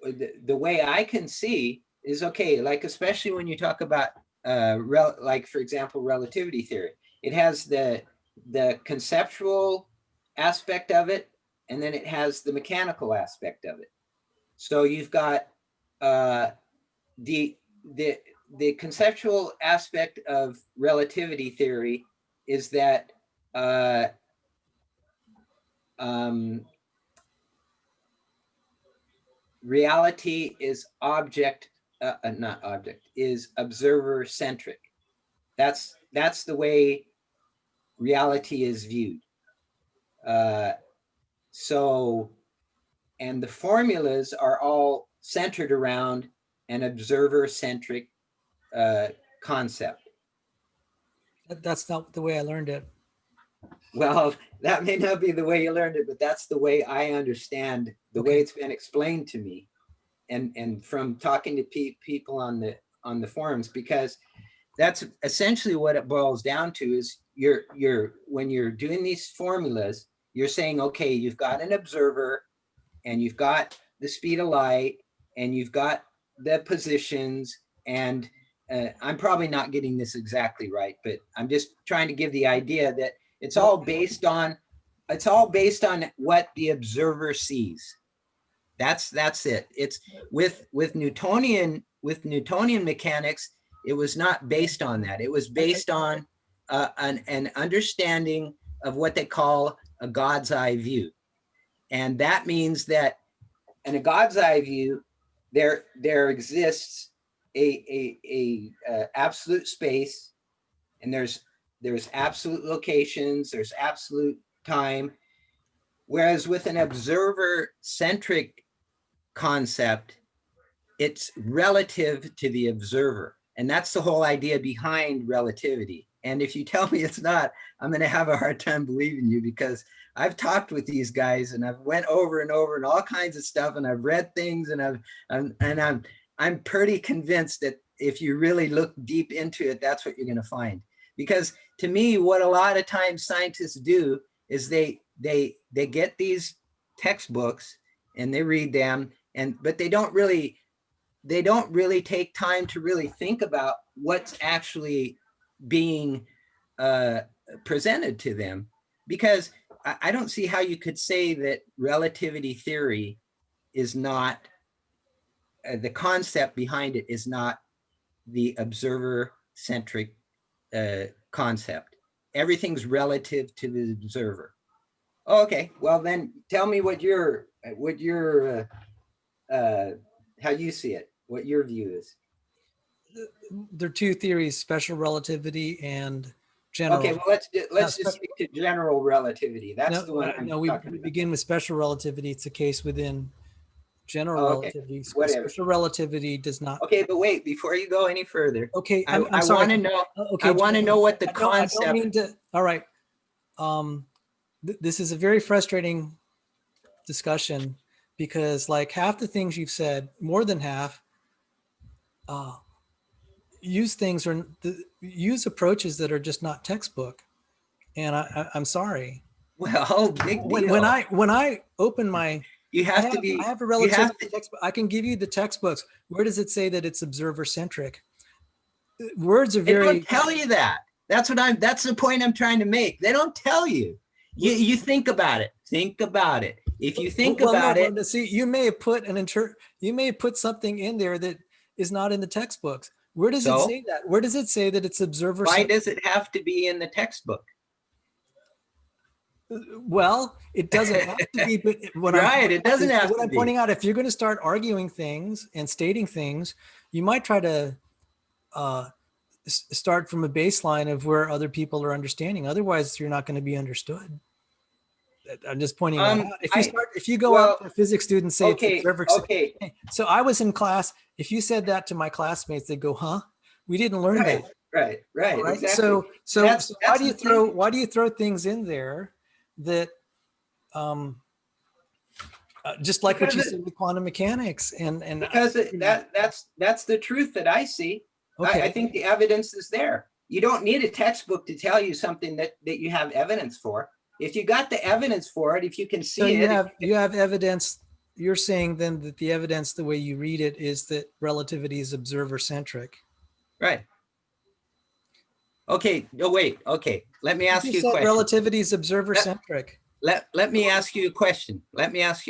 the way I can see is, okay, like especially when you talk about like for example, relativity theory, it has the conceptual aspect of it, and then it has the mechanical aspect of it. So you've got the conceptual aspect of relativity theory is that reality is is observer centric. That's the way reality is viewed. So, and the formulas are all centered around an observer centric concept. That's not the way I learned it. Well, that may not be the way you learned it, but that's the way I understand the way it's been explained to me, and from talking to people on the forums, because that's essentially what it boils down to. Is when you're doing these formulas, you're saying, okay, you've got an observer, and you've got the speed of light, and you've got the positions, and I'm probably not getting this exactly right, but I'm just trying to give the idea that it's all based on what the observer sees. That's it. It's with Newtonian mechanics. It was not based on that. It was based on an understanding of what they call a God's eye view, and that means that in a God's eye view, there exists a absolute space, and there's absolute locations, there's absolute time. Whereas with an observer-centric concept, it's relative to the observer. And that's the whole idea behind relativity. And if you tell me it's not, I'm going to have a hard time believing you, because I've talked with these guys and I've went over and over and all kinds of stuff, and I've read things, and I'm pretty convinced that if you really look deep into it, that's what you're going to find. Because to me, what a lot of times scientists do is they get these textbooks and they read them, but they don't really take time to really think about what's actually being presented to them. Because I don't see how you could say that relativity theory is not, the concept behind it is not the observer-centric concept. Everything's relative to the observer. Oh, okay, well then tell me what your how you see it, what your view is. There are two theories: special relativity and general. Okay, well let's just stick to general relativity. That's the one. No, we begin with special relativity. It's a case within general relativity. Whatever. Special relativity does not. Okay, but wait, before you go any further. Okay, I want to know. Okay, I want to know what the concept. I don't mean to. All right. This is a very frustrating discussion, because like half the things you've said, more than half, use approaches that are just not textbook, and I'm sorry. Well, big deal. When I open my, you have to be. I have a relativity textbook. I can give you the textbooks. Where does it say that it's observer centric? Words are very. They don't tell you that. That's the point I'm trying to make. They don't tell you. You think about it. Think about it. If you think about it, see, you may have put something in there that is not in the textbooks. Where does it say that? Where does it say that it's observer? Why does it have to be in the textbook? Well, it doesn't have to be, but it doesn't have to be. What I'm pointing out, if you're going to start arguing things and stating things, you might try to start from a baseline of where other people are understanding. Otherwise, you're not going to be understood. I'm just pointing that out. If you go up to a physics student and say, it's observer. Okay. So I was in class. If you said that to my classmates, they'd go, "Huh? We didn't learn that." Right. Exactly. So why do you throw things in there that, just like what you said with quantum mechanics, and because that's the truth that I see. Okay. I think the evidence is there. You don't need a textbook to tell you something that you have evidence for. If you got the evidence for it, if you can see it. You have evidence. You're saying then that the evidence, the way you read it, is that relativity is observer centric. Right. Okay. No, wait. Okay. Let me ask you a question. Relativity is observer centric. Let me ask you a question. Okay. Let me ask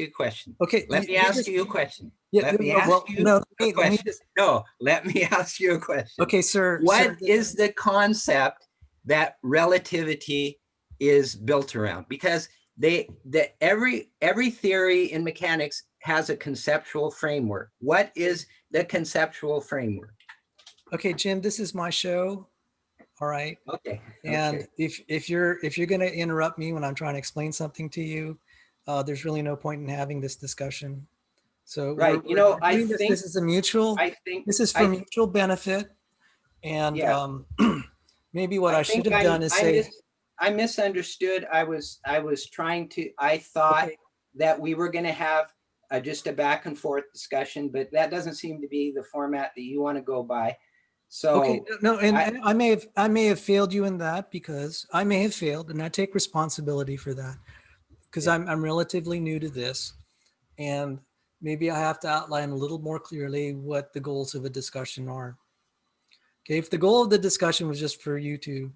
you a question. Let me ask you a question. Okay, sir. What is the concept that relativity is built around? Because every theory in mechanics has a conceptual framework. What is the conceptual framework? Okay, Jim, this is my show. All right. Okay. And if you're going to interrupt me when I'm trying to explain something to you, there's really no point in having this discussion. So right. I think this is a mutual. This is for mutual benefit. And maybe what I should have done is say. I misunderstood. I was trying to. I thought that we were going to have just a back and forth discussion, but that doesn't seem to be the format that you want to go by. So no, and I may have failed you in that, because I may have failed, and I take responsibility for that, because I'm relatively new to this, and maybe I have to outline a little more clearly what the goals of a discussion are. Okay, if the goal of the discussion was just for you to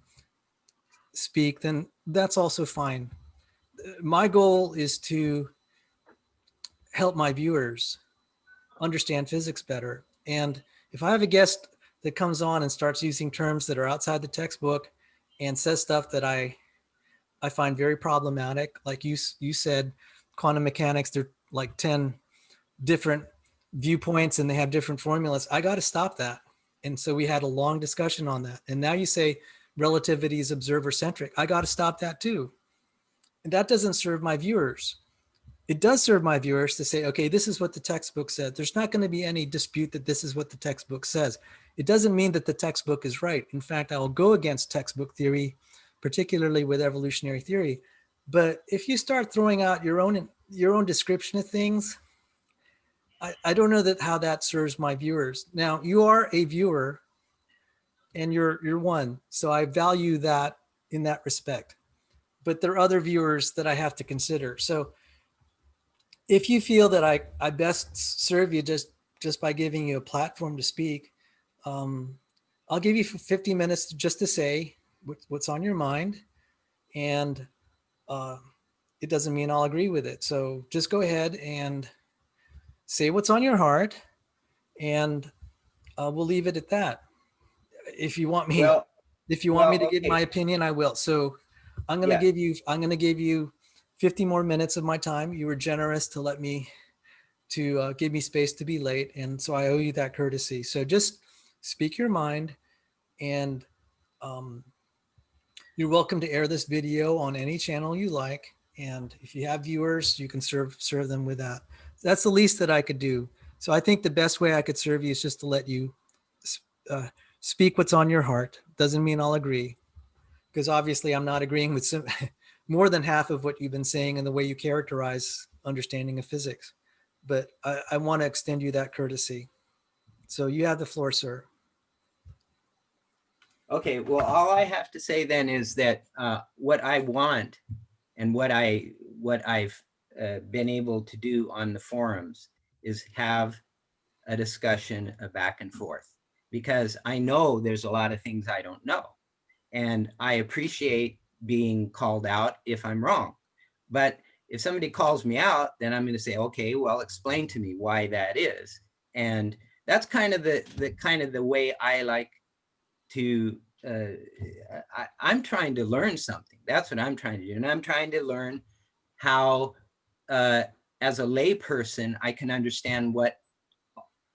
speak, then that's also fine. My goal is to help my viewers understand physics better. And if I have a guest that comes on and starts using terms that are outside the textbook and says stuff that I find very problematic, like you said, quantum mechanics, there are like 10 different viewpoints and they have different formulas. I got to stop that. And so we had a long discussion on that. And now you say relativity is observer centric. I got to stop that too. And that doesn't serve my viewers. It does serve my viewers to say, okay, this is what the textbook said. There's not going to be any dispute that this is what the textbook says. It doesn't mean that the textbook is right. In fact, I will go against textbook theory, particularly with evolutionary theory. But if you start throwing out your own description of things, I don't know how that serves my viewers. Now, you are a viewer and you're one. So I value that in that respect. But there are other viewers that I have to consider. So if you feel that I best serve you just by giving you a platform to speak, I'll give you 50 minutes just to say what's on your mind. And it doesn't mean I'll agree with it. So just go ahead and say what's on your heart, and we'll leave it at that. If you want me, Well, to give okay. my opinion, I will. So I'm going to give you 50 more minutes of my time. You were generous to let me give me space to be late. And so I owe you that courtesy. So just speak your mind, and you're welcome to air this video on any channel you like. And if you have viewers, you can serve them with that. That's the least that I could do. So I think the best way I could serve you is just to let you speak what's on your heart. Doesn't mean I'll agree, because obviously I'm not agreeing with more than half of what you've been saying and the way you characterize understanding of physics. But I want to extend you that courtesy. So you have the floor, sir. Okay, well, all I have to say then is that what I want and what I've been able to do on the forums is have a discussion, a back and forth, because I know there's a lot of things I don't know. And I appreciate being called out if I'm wrong. But if somebody calls me out, then I'm going to say, okay, well, explain to me why that is. And that's kind of the way I like to, I'm trying to learn something. That's what I'm trying to do. And I'm trying to learn how, as a layperson, I can understand what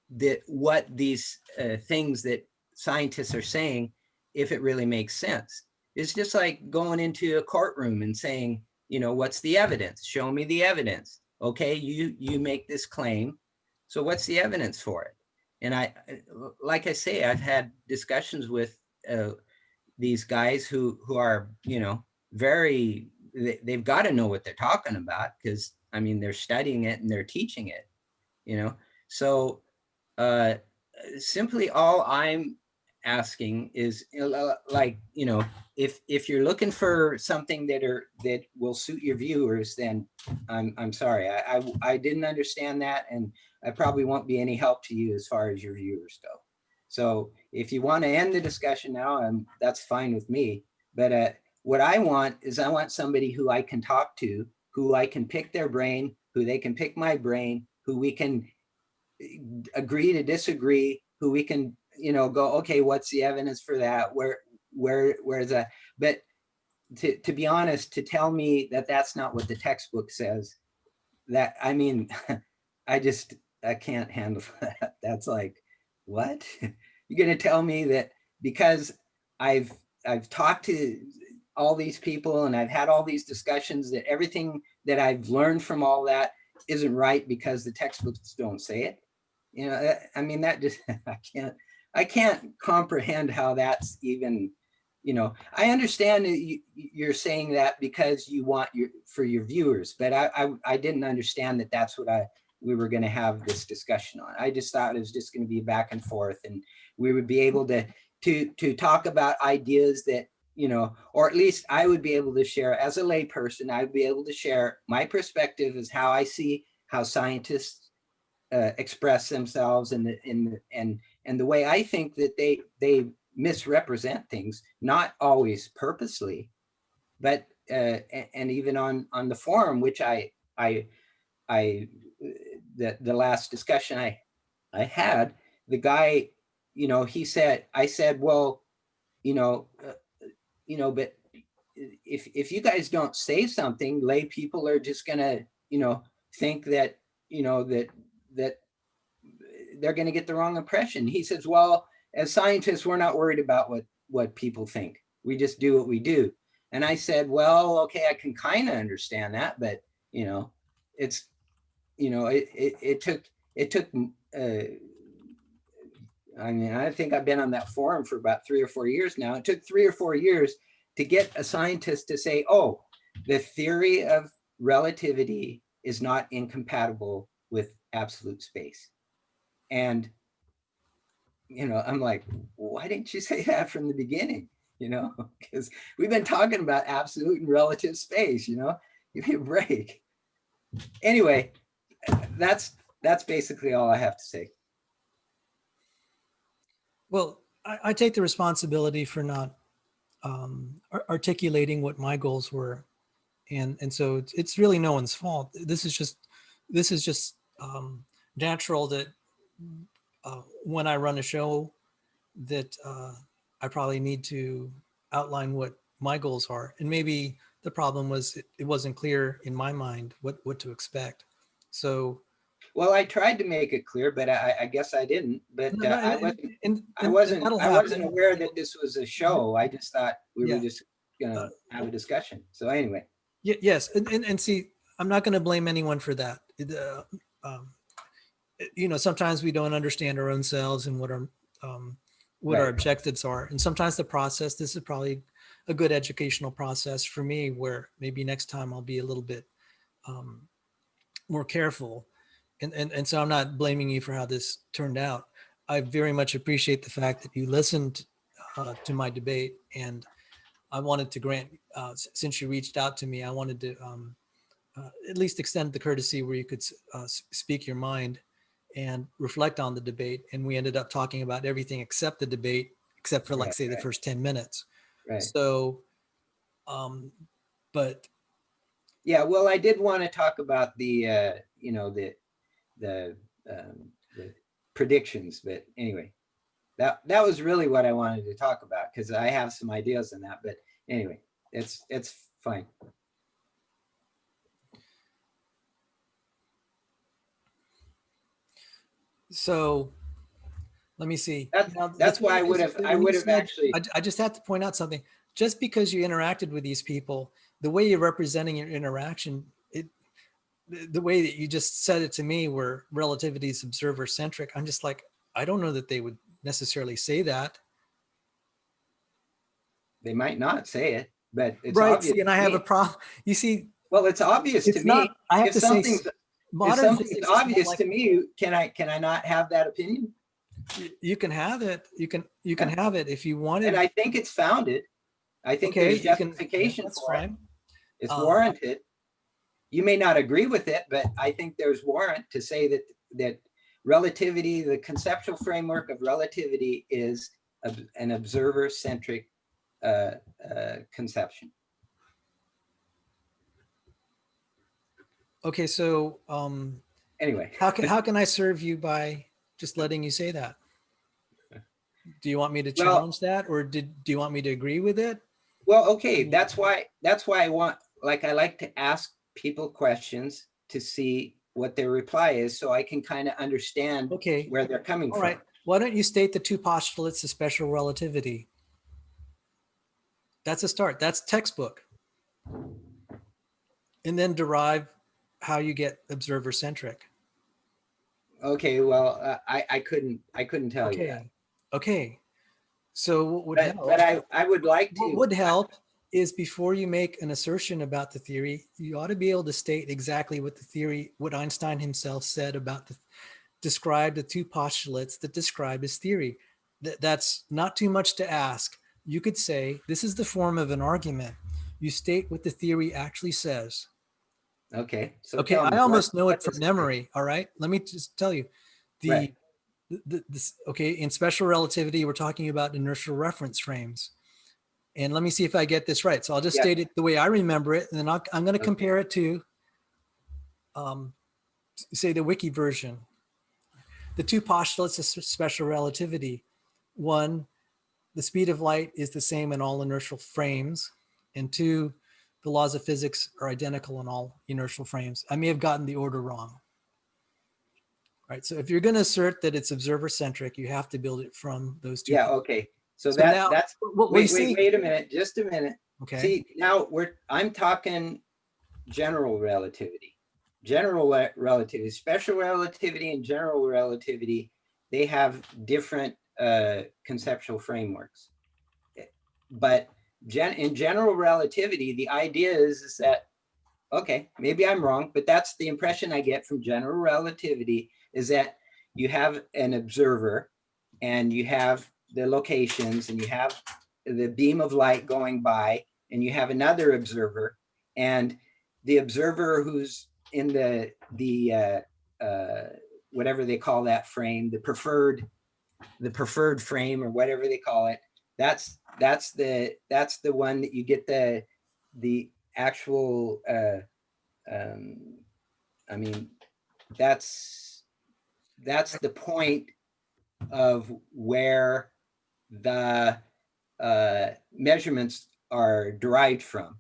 these things that scientists are saying, if it really makes sense. It's just like going into a courtroom and saying, what's the evidence? Show me the evidence. Okay, you make this claim. So what's the evidence for it? And like I say, I've had discussions with these guys who are, they've got to know what they're talking about, because I mean, they're studying it and they're teaching it, So simply all I'm asking is, if you're looking for something that will suit your viewers, then I'm sorry. I didn't understand that, and I probably won't be any help to you as far as your viewers go. So if you want to end the discussion now, that's fine with me. But what I want is somebody who I can talk to, who I can pick their brain, who they can pick my brain, who we can agree to disagree, who we can, go, okay, what's the evidence for that? Where's that? But to be honest, to tell me that that's not what the textbook says, that, I mean, I can't handle that. That's like, what? You're going to tell me that because I've talked to all these people and I've had all these discussions, that everything that I've learned from all that isn't right because the textbooks don't say it? I mean, that just, I can't comprehend how that's even, I understand that you're saying that because you want for your viewers, but I didn't understand that that's what we were going to have this discussion on. I just thought it was just going to be back and forth, and we would be able to talk about ideas that, or at least I would be able to share as a layperson. I would be able to share my perspective as how I see how scientists express themselves, and the way I think that they misrepresent things, not always purposely, but and even on the forum, which I the last discussion I had, the guy, you know, I said, well, you know, but if you guys don't say something, lay people are just gonna, you know, think that, you know, that they're gonna get the wrong impression. He says, well, as scientists, we're not worried about what people think. We just do what we do. And I said, well, okay, I can kind of understand that, but you know, it's, you know, it took I mean, I think I've been on that forum for about 3 or 4 years now. It took 3 or 4 years to get a scientist to say, oh, the theory of relativity is not incompatible with absolute space. And, you know, I'm like, why didn't you say that from the beginning? You know, because we've been talking about absolute and relative space, you know, give me a break. Anyway, that's basically all I have to say. Well, I take the responsibility for not articulating what my goals were, and so it's really no one's fault. This is just natural that when I run a show that I probably need to outline what my goals are, and maybe the problem was it wasn't clear in my mind what to expect. So well, I tried to make it clear, but I guess I didn't. But no, I wasn't aware that this was a show. I just thought we were just gonna have a discussion. So anyway. Yes, and see, I'm not going to blame anyone for that. You know, sometimes we don't understand our own selves and what our objectives are, and sometimes the process. This is probably a good educational process for me, where maybe next time I'll be a little bit more careful. And so I'm not blaming you for how this turned out. I very much appreciate the fact that you listened to my debate, and I wanted to grant, since you reached out to me, I wanted to at least extend the courtesy where you could speak your mind and reflect on the debate. And we ended up talking about everything except the debate, except for like, say, the first 10 minutes. Right. So, but. Yeah, well, I did want to talk about the, you know, the predictions, but anyway, that was really what I wanted to talk about, because I have some ideas on that. But anyway, it's fine. So let me see. That's why I would have actually. I just have to point out something. Just because you interacted with these people, the way you're representing your interaction, the way that you just said it to me, where relativity is observer centric, I'm just like, I don't know that they would necessarily say that. They might not say it, but it's right. obvious. See, and I have a problem. You see, well, it's obvious to me. I have to say, if something's obvious to me, can I not have that opinion? You can have it. You can have it if you want it. And I think it's founded. I think there's justification for it. It's warranted. You may not agree with it, but I think there's warrant to say that relativity, the conceptual framework of relativity, is an observer-centric conception. Okay, so anyway, how can I serve you by just letting you say that? Do you want me to challenge that, or do you want me to agree with it? Well, okay, that's why I like to ask people questions to see what their reply is, so I can kind of understand where they're coming from. All right. Why don't you state the two postulates of special relativity? That's a start. That's textbook. And then derive how you get observer centric. Okay, well, I couldn't tell you that. Okay. So what would help? But I would like to. What would help is, before you make an assertion about the theory, you ought to be able to state exactly what Einstein himself said about describe the two postulates that describe his theory. That's not too much to ask. You could say, this is the form of an argument. You state what the theory actually says. Okay. So okay, I almost know it from memory. All right. Let me just tell you. In special relativity, we're talking about inertial reference frames. And let me see if I get this right. So I'll just state it the way I remember it, and then I'm going to compare it to say the wiki version. The two postulates of special relativity. One, the speed of light is the same in all inertial frames. And two, the laws of physics are identical in all inertial frames. I may have gotten the order wrong. Right. So if you're going to assert that it's observer centric, you have to build it from those two. Yeah. Okay. So now, that's wait a minute, just a minute. Okay. See, now I'm talking general relativity. General relativity, special relativity, and general relativity, they have different conceptual frameworks. But in general relativity, the idea is that, okay, maybe I'm wrong, but that's the impression I get from general relativity, is that you have an observer and you have the locations and you have the beam of light going by, and you have another observer, and the observer who's in the whatever they call that frame, the preferred frame or whatever they call it, that's the one that you get the actual I mean, that's the point of where the measurements are derived from,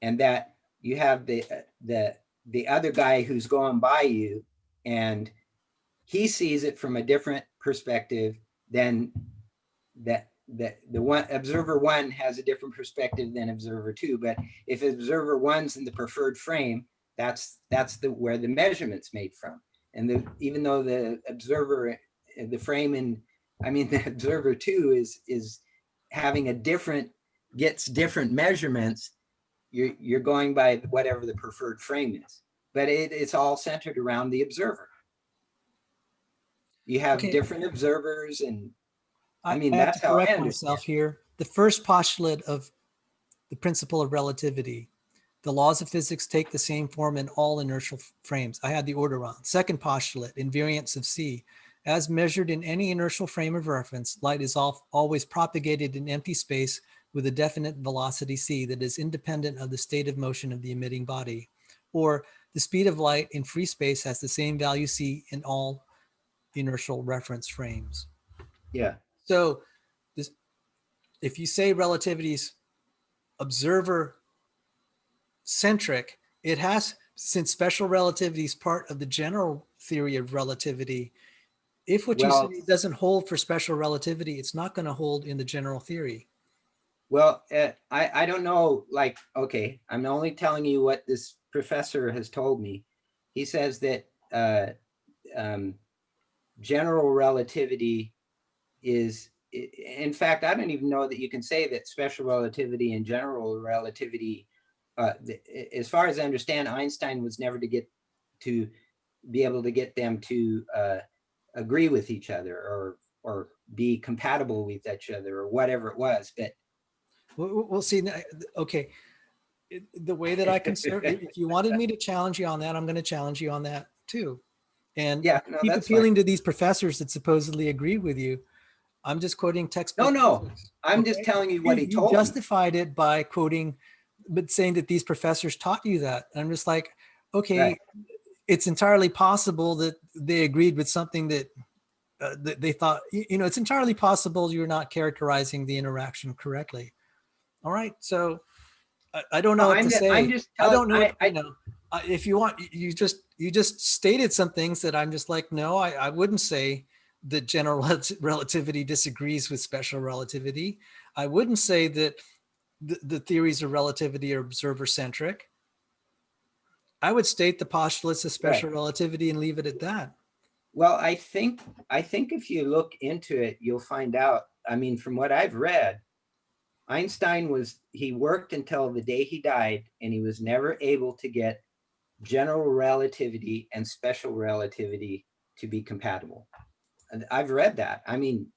and that you have the other guy who's going by you, and he sees it from a different perspective than the one observer one has a different perspective than observer two. But if observer one's in the preferred frame, that's where the measurement's made from. And even though the observer, the frame in, I mean, the observer two is having gets different measurements, you're going by whatever the preferred frame is. But it's all centered around the observer. You have different observers, and I mean, that's how I understand myself here. The first postulate of the principle of relativity, the laws of physics take the same form in all inertial frames. I had the order wrong. Second postulate, invariance of C. As measured in any inertial frame of reference, light is always propagated in empty space with a definite velocity c that is independent of the state of motion of the emitting body. Or the speed of light in free space has the same value c in all inertial reference frames. Yeah. So if you say relativity is observer centric, it has, since special relativity is part of the general theory of relativity, if what you say doesn't hold for special relativity, it's not going to hold in the general theory. Well, I don't know, like, okay, I'm only telling you what this professor has told me. He says that general relativity is, in fact, I don't even know that you can say that special relativity and general relativity, as far as I understand, Einstein was never to be able to get them to agree with each other or be compatible with each other or whatever it was. But we'll see. Okay, the way that I consider, if you wanted me to challenge you on that, I'm going to challenge you on that too. And yeah, no, keep that's appealing fine to these professors that supposedly agree with you. I'm just quoting textbook. No, I'm just telling you what he told me. You justified it by quoting, but saying that these professors taught you that. And I'm just like, okay, right. It's entirely possible that they agreed with something that they thought, it's entirely possible you're not characterizing the interaction correctly. All right. So I don't know what to say. I'm just telling, I know. If you want, you just stated some things that I'm just like, no, I wouldn't say that general relativity disagrees with special relativity. I wouldn't say that the theories of relativity are observer centric. I would state the postulates of special relativity and leave it at that. Well, I think if you look into it, you'll find out. I mean, from what I've read, Einstein he worked until the day he died, and he was never able to get general relativity and special relativity to be compatible. And I've read that. I mean,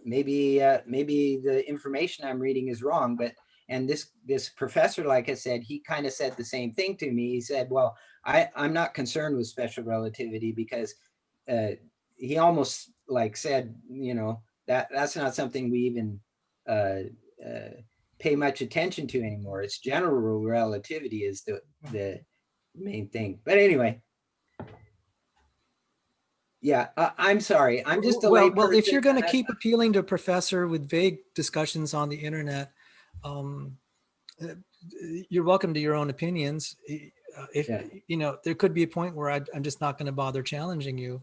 maybe the information I'm reading is wrong, but and this professor, like I said, he kind of said the same thing to me. He said, well, I'm not concerned with special relativity because he almost like said, that's not something we even pay much attention to anymore. It's general relativity is the main thing. But anyway, Yeah, I'm sorry. I'm just a Well, if you're layperson. going to keep appealing to a professor with vague discussions on the internet, um, uh, you're welcome to your own opinions. If Yeah, there could be a point where I'm just not going to bother challenging you.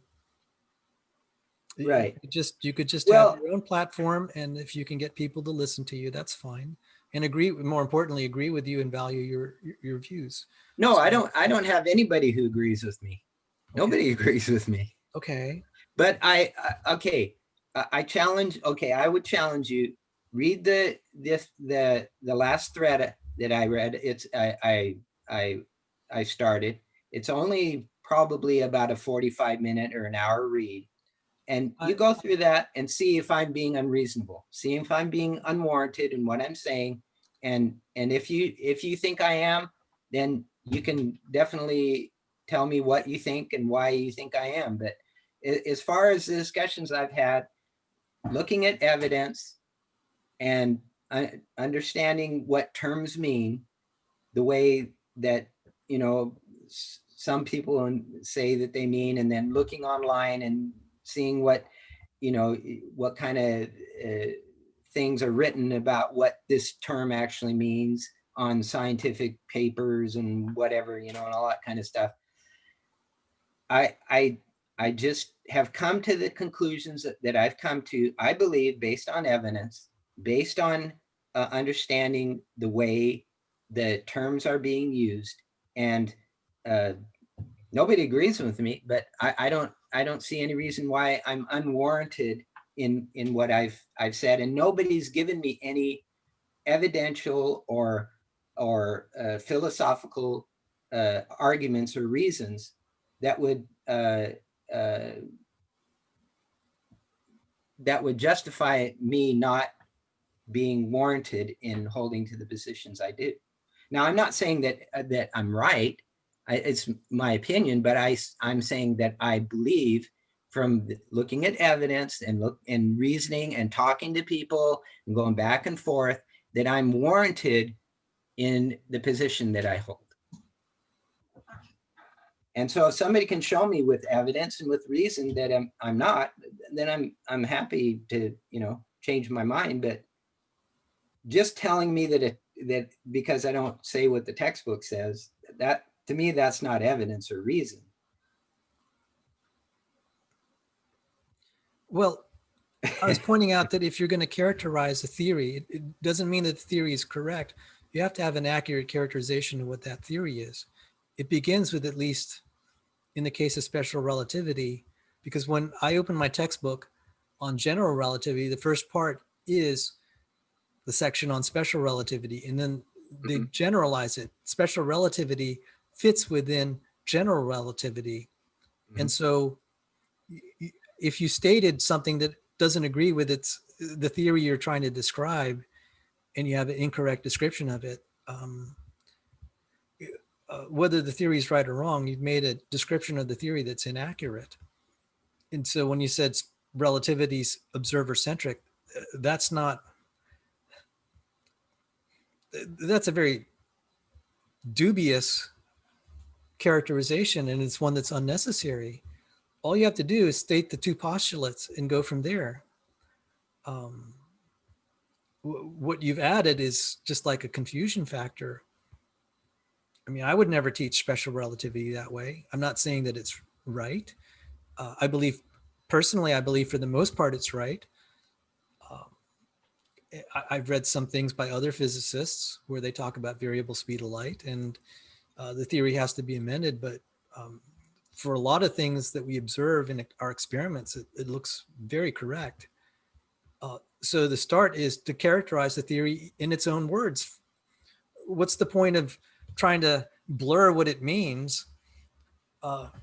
right. You could just have Well, your own platform, and if you can get people to listen to you, that's fine. And agree, more importantly, agree with you and value your views. no, So, I don't have anybody who agrees with me. okay, Nobody agrees with me. okay. But okay, I challenge. Okay, I would challenge you. Read the last thread that I read. I I started. It's only probably about a 45-minute or an hour read, and you I, go through that and see if I'm being unreasonable. See if I'm being unwarranted in what I'm saying, and if you think I am, then you can definitely tell me what you think and why you think I am. But as far as the discussions I've had, looking at evidence and understanding what terms mean, the way that, you know, some people say that they mean, and then looking online and seeing what, you know, what kind of things are written about what this term actually means on scientific papers and whatever, you know, and all that kind of stuff. I I I just have come to the conclusions that I've come to, I believe, based on evidence, based on understanding the way the terms are being used. And uh, nobody agrees with me, but I don't see any reason why I'm unwarranted in what I've said. And nobody's given me any evidential or philosophical arguments or reasons that uh, that would justify me not being warranted in holding to the positions I do. Now, I'm not saying that I'm right. It's my opinion, but I'm saying that I believe, from looking at evidence and reasoning and talking to people and going back and forth, that I'm warranted in the position that I hold. And so if somebody can show me with evidence and with reason that I'm not, then I'm happy to, you know, change my mind. But just telling me that because I don't say what the textbook says, that to me, that's not evidence or reason. Well, I was pointing out that if you're going to characterize a theory, it doesn't mean that the theory is correct. You have to have an accurate characterization of what that theory is. It begins with, at least in the case of special relativity, because when I open my textbook on general relativity, the first part is the section on special relativity, and then they generalize it. Special relativity fits within general relativity. And so if you stated something that doesn't agree with the theory you're trying to describe, and you have an incorrect description of it, whether the theory is right or wrong, you've made a description of the theory that's inaccurate. And so when you said relativity's observer centric, that's not, that's a very dubious characterization, and it's one that's unnecessary. All you have to do is state the two postulates and go from there. Um, what you've added is just like a confusion factor. I mean, I would never teach special relativity that way. I'm not saying that it's right. I believe, personally, I believe for the most part it's right. I've read some things by other physicists where they talk about variable speed of light, and the theory has to be amended. But for a lot of things that we observe in our experiments, it looks very correct. So the start is to characterize the theory in its own words. What's the point of trying to blur what it means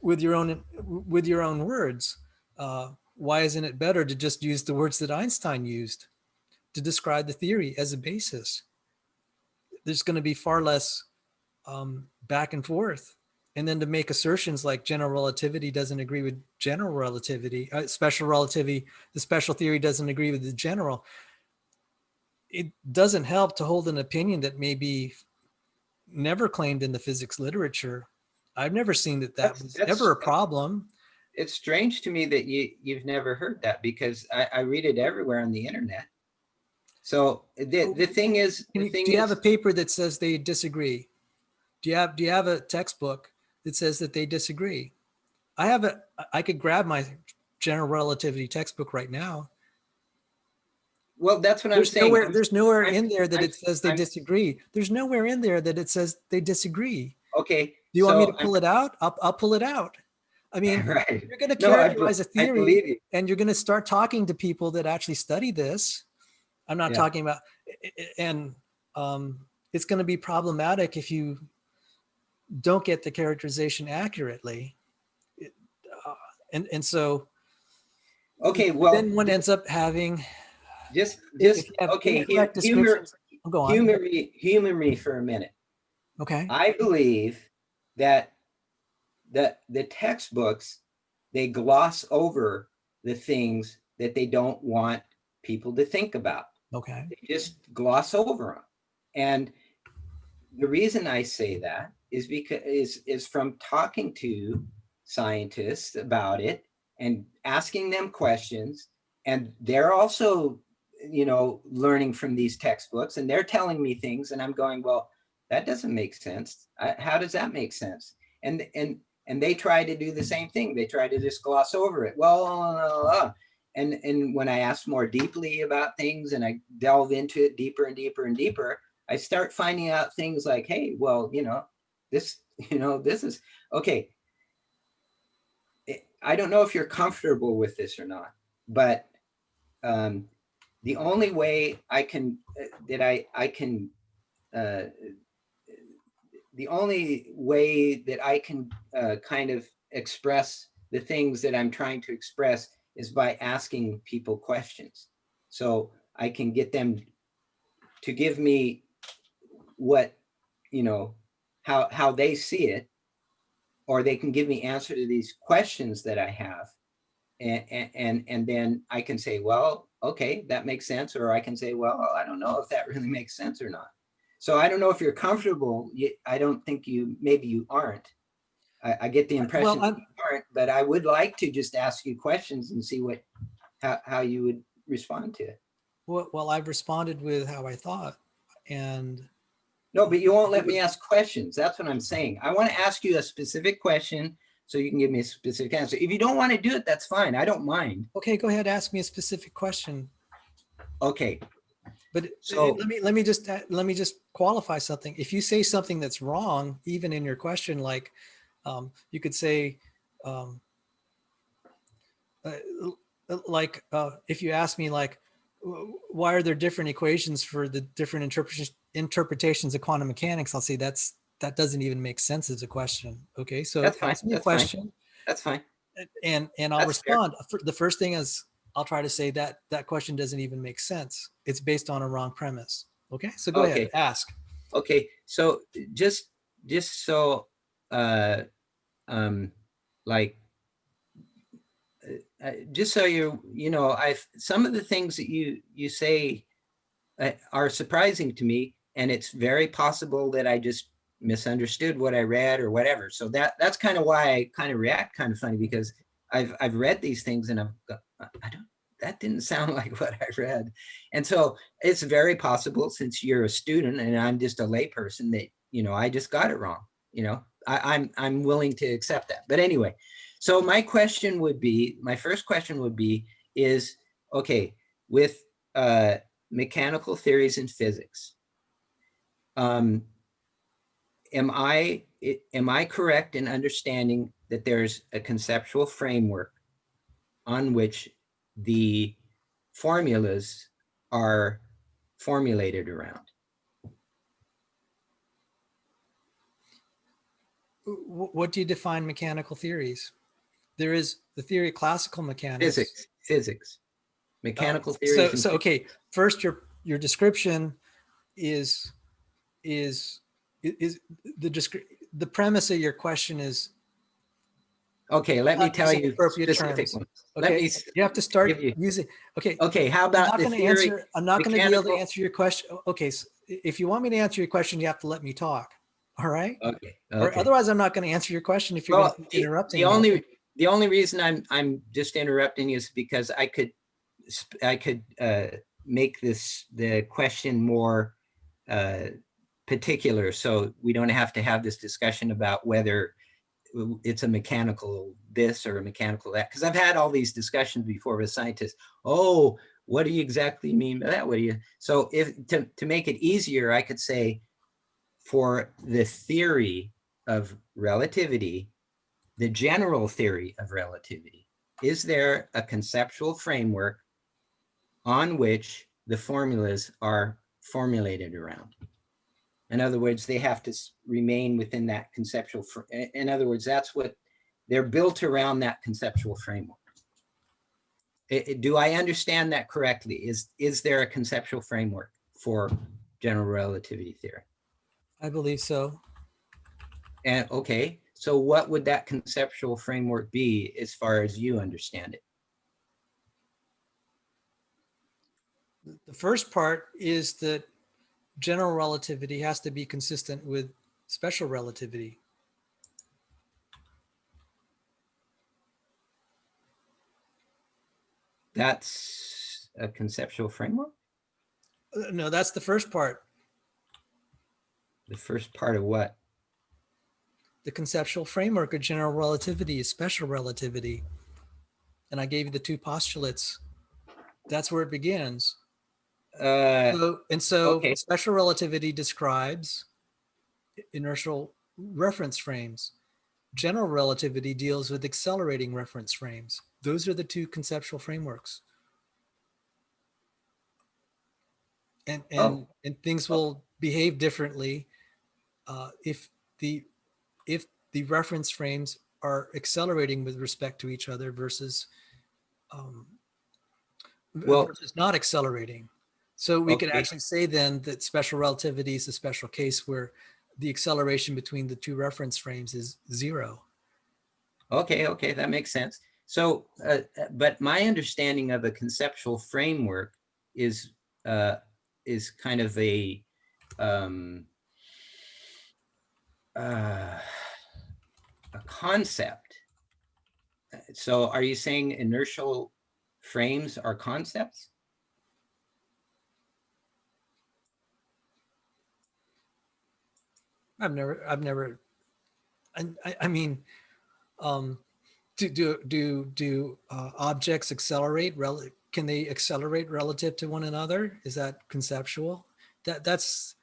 with your own words? Why isn't it better to just use the words that Einstein used to describe the theory as a basis? There's going to be far less back and forth. And then to make assertions like general relativity doesn't agree with general relativity, special relativity, the special theory doesn't agree with the general. It doesn't help to hold an opinion that may be never claimed in the physics literature. I've never seen that was ever a problem. it's strange to me that you've never heard that, because I read it everywhere on the internet. So the thing is, Do you have a paper that says they disagree? Do you have a textbook that says that they disagree? I could grab my general relativity textbook right now. well, that's what I'm saying. There's nowhere in there that it says they disagree. There's nowhere in there that it says they disagree. Okay. Do you want me to pull it out? I'll pull it out. I mean, right. you're going to No, characterize a I believe theory you. and you're going to start talking to people that actually study this. I'm not talking about, and it's going to be problematic if you don't get the characterization accurately. And so, okay, well, then one ends up having okay. Go on. Humor me for a minute. Okay. I believe that the textbooks, they gloss over the things that they don't want people to think about. Okay. They just gloss over them. And the reason I say that is because is from talking to scientists about it and asking them questions, and they're also, learning from these textbooks, and they're telling me things, and I'm going, well, that doesn't make sense. How does that make sense? And they try to do the same thing. They try to just gloss over it. Well, and when I ask more deeply about things and I delve into it deeper and deeper and deeper, I start finding out things like, hey, well, this is okay. I don't know if you're comfortable with this or not, but the only way I can the only way that I can kind of express the things that I'm trying to express is by asking people questions. So I can get them to give me what, how they see it, or they can give me answer to these questions that I have. And then I can say, well, okay, that makes sense. Or I can say, well, I don't know if that really makes sense or not. So I don't know if you're comfortable. I don't think maybe you aren't. I get the impression that you aren't, but I would like to just ask you questions and see how you would respond to it. Well, I've responded with how I thought, and no, but you won't let me ask questions. That's what I'm saying. I want to ask you a specific question so you can give me a specific answer. If you don't want to do it, that's fine. I don't mind. Okay, go ahead. Ask me a specific question. Okay. But so let me just qualify something. If you say something that's wrong, even in your question, like you could say, if you ask me, like, why are there different equations for the different interpretations of quantum mechanics? I'll say that doesn't even make sense as a question. Okay, so ask me a question. That's fine. And I'll respond. Fair. The first thing is, I'll try to say that question doesn't even make sense. It's based on a wrong premise. Okay, so go ahead, ask. Okay, so just so just so some of the things that you say are surprising to me, and it's very possible that I just misunderstood what I read or whatever. So that's kind of why I kind of react kind of funny, because I've read these things and that didn't sound like what I read. And so it's very possible, since you're a student and I'm just a layperson, that, I just got it wrong. I'm willing to accept that. But anyway, so my first question would be, is, okay, with mechanical theories in physics, am I correct in understanding that there's a conceptual framework on which the formulas are formulated around? What do you define mechanical theories? There is the theory of classical mechanics. Physics. Mechanical theories. So okay, first your description is the premise of your question is, okay, let me tell you specific ones. Okay, you have to start using. Okay, how about I'm not going to be able to answer your question. Okay, so if you want me to answer your question, you have to let me talk. All right. Okay. Or otherwise, I'm not going to answer your question if you're going to keep interrupting. the only reason I'm just interrupting is because I could make the question more particular, so we don't have to have this discussion about whether it's a mechanical this or a mechanical that. Because I've had all these discussions before with scientists. Oh, what do you exactly mean by that? What do you? So if to make it easier, I could say, for the theory of relativity, the general theory of relativity, is there a conceptual framework on which the formulas are formulated around? In other words, they have to remain within that conceptual. In other words, that's what they're built around, that conceptual framework. Do I understand that correctly? Is there a conceptual framework for general relativity theory? I believe so. And okay, so what would that conceptual framework be as far as you understand it? The first part is that general relativity has to be consistent with special relativity. That's a conceptual framework? No, that's the first part. The first part of what? The conceptual framework of general relativity is special relativity. And I gave you the two postulates. That's where it begins. So okay. special relativity describes inertial reference frames. General relativity deals with accelerating reference frames. Those are the two conceptual frameworks. And things will behave differently if the reference frames are accelerating with respect to each other versus versus not accelerating. So we could actually say then that special relativity is a special case where the acceleration between the two reference frames is zero. Okay, that makes sense. So, but my understanding of a conceptual framework is kind of a concept. So are you saying inertial frames are concepts? I mean, do objects accelerate? Can they accelerate relative to one another? Is that conceptual? That's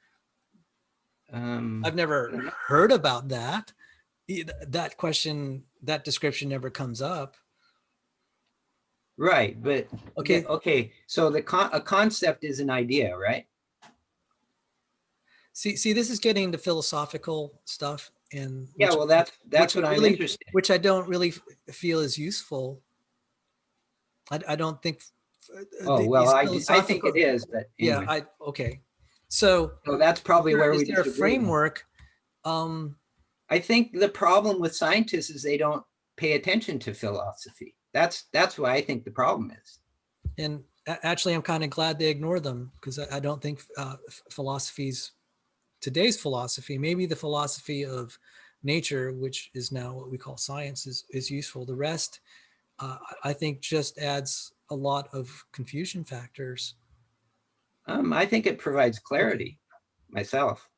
I've never heard about that. That question, that description never comes up. Right, but okay. So a concept is an idea, right? See, this is getting into philosophical stuff, and yeah, well, that's what I'm interested in. Which I don't really feel is useful. I don't think. Oh well, I think it is, but anyway. Yeah, okay. So that's probably where we disagree. Is there a framework? I think the problem with scientists is they don't pay attention to philosophy. That's why I think the problem is. And actually, I'm kind of glad they ignore them, because I don't think today's philosophy, maybe the philosophy of nature, which is now what we call science, is useful. The rest, I think, just adds a lot of confusion factors. I think it provides clarity myself.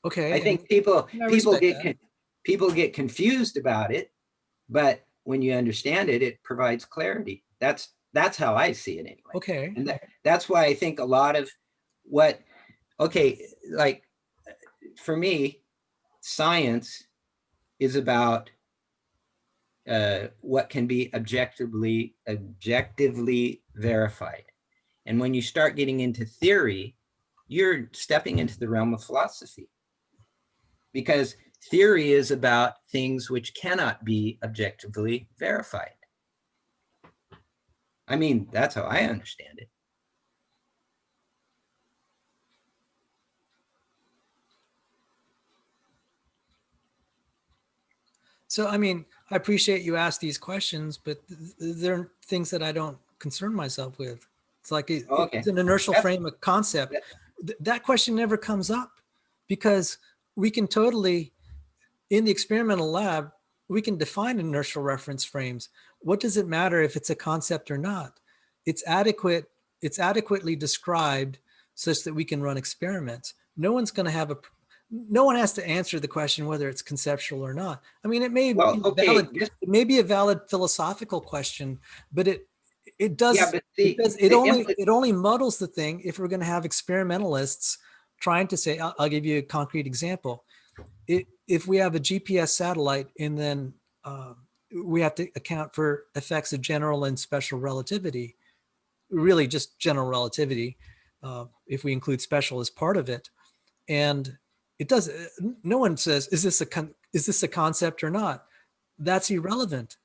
Okay. I think people get confused about it, but when you understand it, it provides clarity. That's how I see it anyway. Okay. And that's why I think a lot of like for me, science is about what can be objectively verified. And when you start getting into theory, you're stepping into the realm of philosophy, because theory is about things which cannot be objectively verified. I mean, that's how I understand it. So, I mean, I appreciate you ask these questions, but they're things that I don't concern myself with. It's like it's an inertial frame of concept. That question never comes up, because we can totally, in the experimental lab, we can define inertial reference frames. What does it matter if it's a concept or not? It's adequately described such that we can run experiments. No one has to answer the question whether it's conceptual or not. I mean, it may Well, be okay, valid, it may be a valid philosophical question, but it does, yeah, but it only muddles the thing if we're going to have experimentalists trying to say, I'll give you a concrete example. If we have a GPS satellite and then we have to account for effects of general and special relativity, really just general relativity, if we include special as part of it. And it does, no one says, is this a concept or not? That's irrelevant.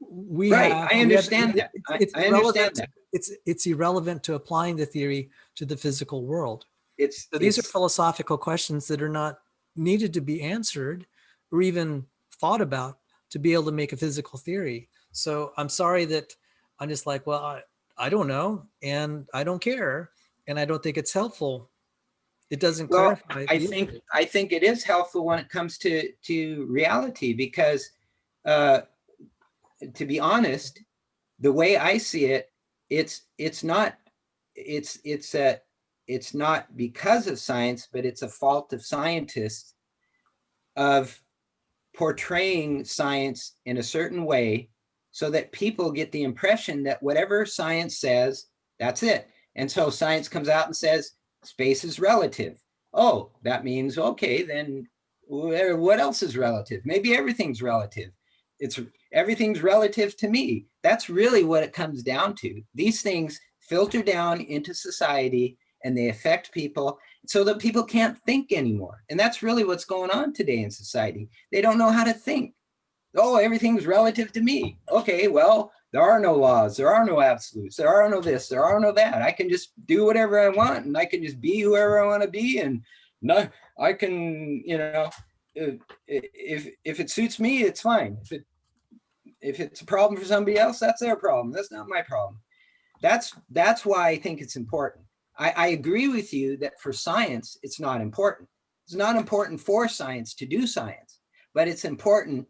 right, I understand that. It's I irrelevant. understand that. It's irrelevant to applying the theory to the physical world. So these are It's philosophical questions that are not needed to be answered or even thought about to be able to make a physical theory. So I'm sorry that I'm just like, well, I don't know, and I don't care, and I don't think it's helpful. It doesn't well, clarify I the think issue. I think it is helpful when it comes to reality, because uh, to be honest, the way I see it, it's not it's not because of science, but it's a fault of scientists of portraying science in a certain way so that people get the impression that whatever science says, that's it. And so science comes out and says space is relative. Oh, that means, okay, then what else is relative? Maybe everything's relative. It's everything's relative to me. That's really what it comes down to. These things filter down into society and they affect people so that people can't think anymore. And that's really what's going on today in society. They don't know how to think. Oh, everything's relative to me. Okay, well, there are no laws, there are no absolutes, there are no this, there are no that. I can just do whatever I want, and I can just be whoever I want to be, and no, I can, if it suits me, it's fine. If it's a problem for somebody else, that's their problem. That's not my problem. That's why I think it's important. I agree with you that for science, it's not important. It's not important for science to do science, but it's important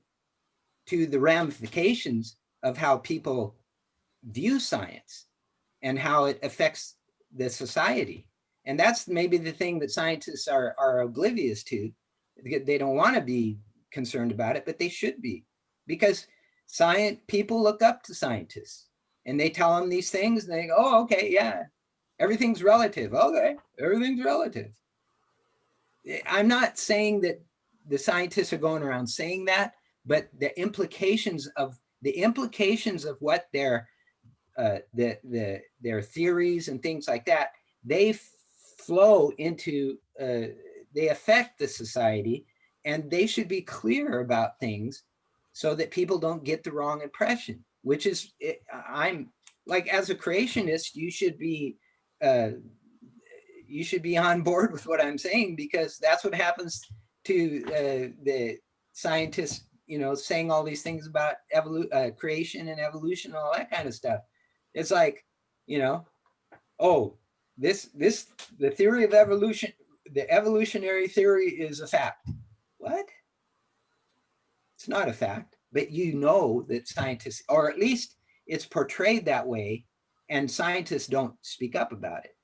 to the ramifications of how people view science and how it affects the society. And that's maybe the thing that scientists are oblivious to. They don't want to be concerned about it, but they should be, because people look up to scientists and they tell them these things and they go, oh, okay, yeah, everything's relative. Okay, everything's relative. I'm not saying that the scientists are going around saying that, but the implications of what their theories and things like that, they flow into, they affect the society, and they should be clear about things so that people don't get the wrong impression, which is, I'm like, as a creationist, you should be on board with what I'm saying, because that's what happens to the scientists, saying all these things about creation and evolution and all that kind of stuff. It's like, oh, the theory of evolution, the evolutionary theory is a fact. What? It's not a fact, but that scientists, or at least it's portrayed that way, and scientists don't speak up about it,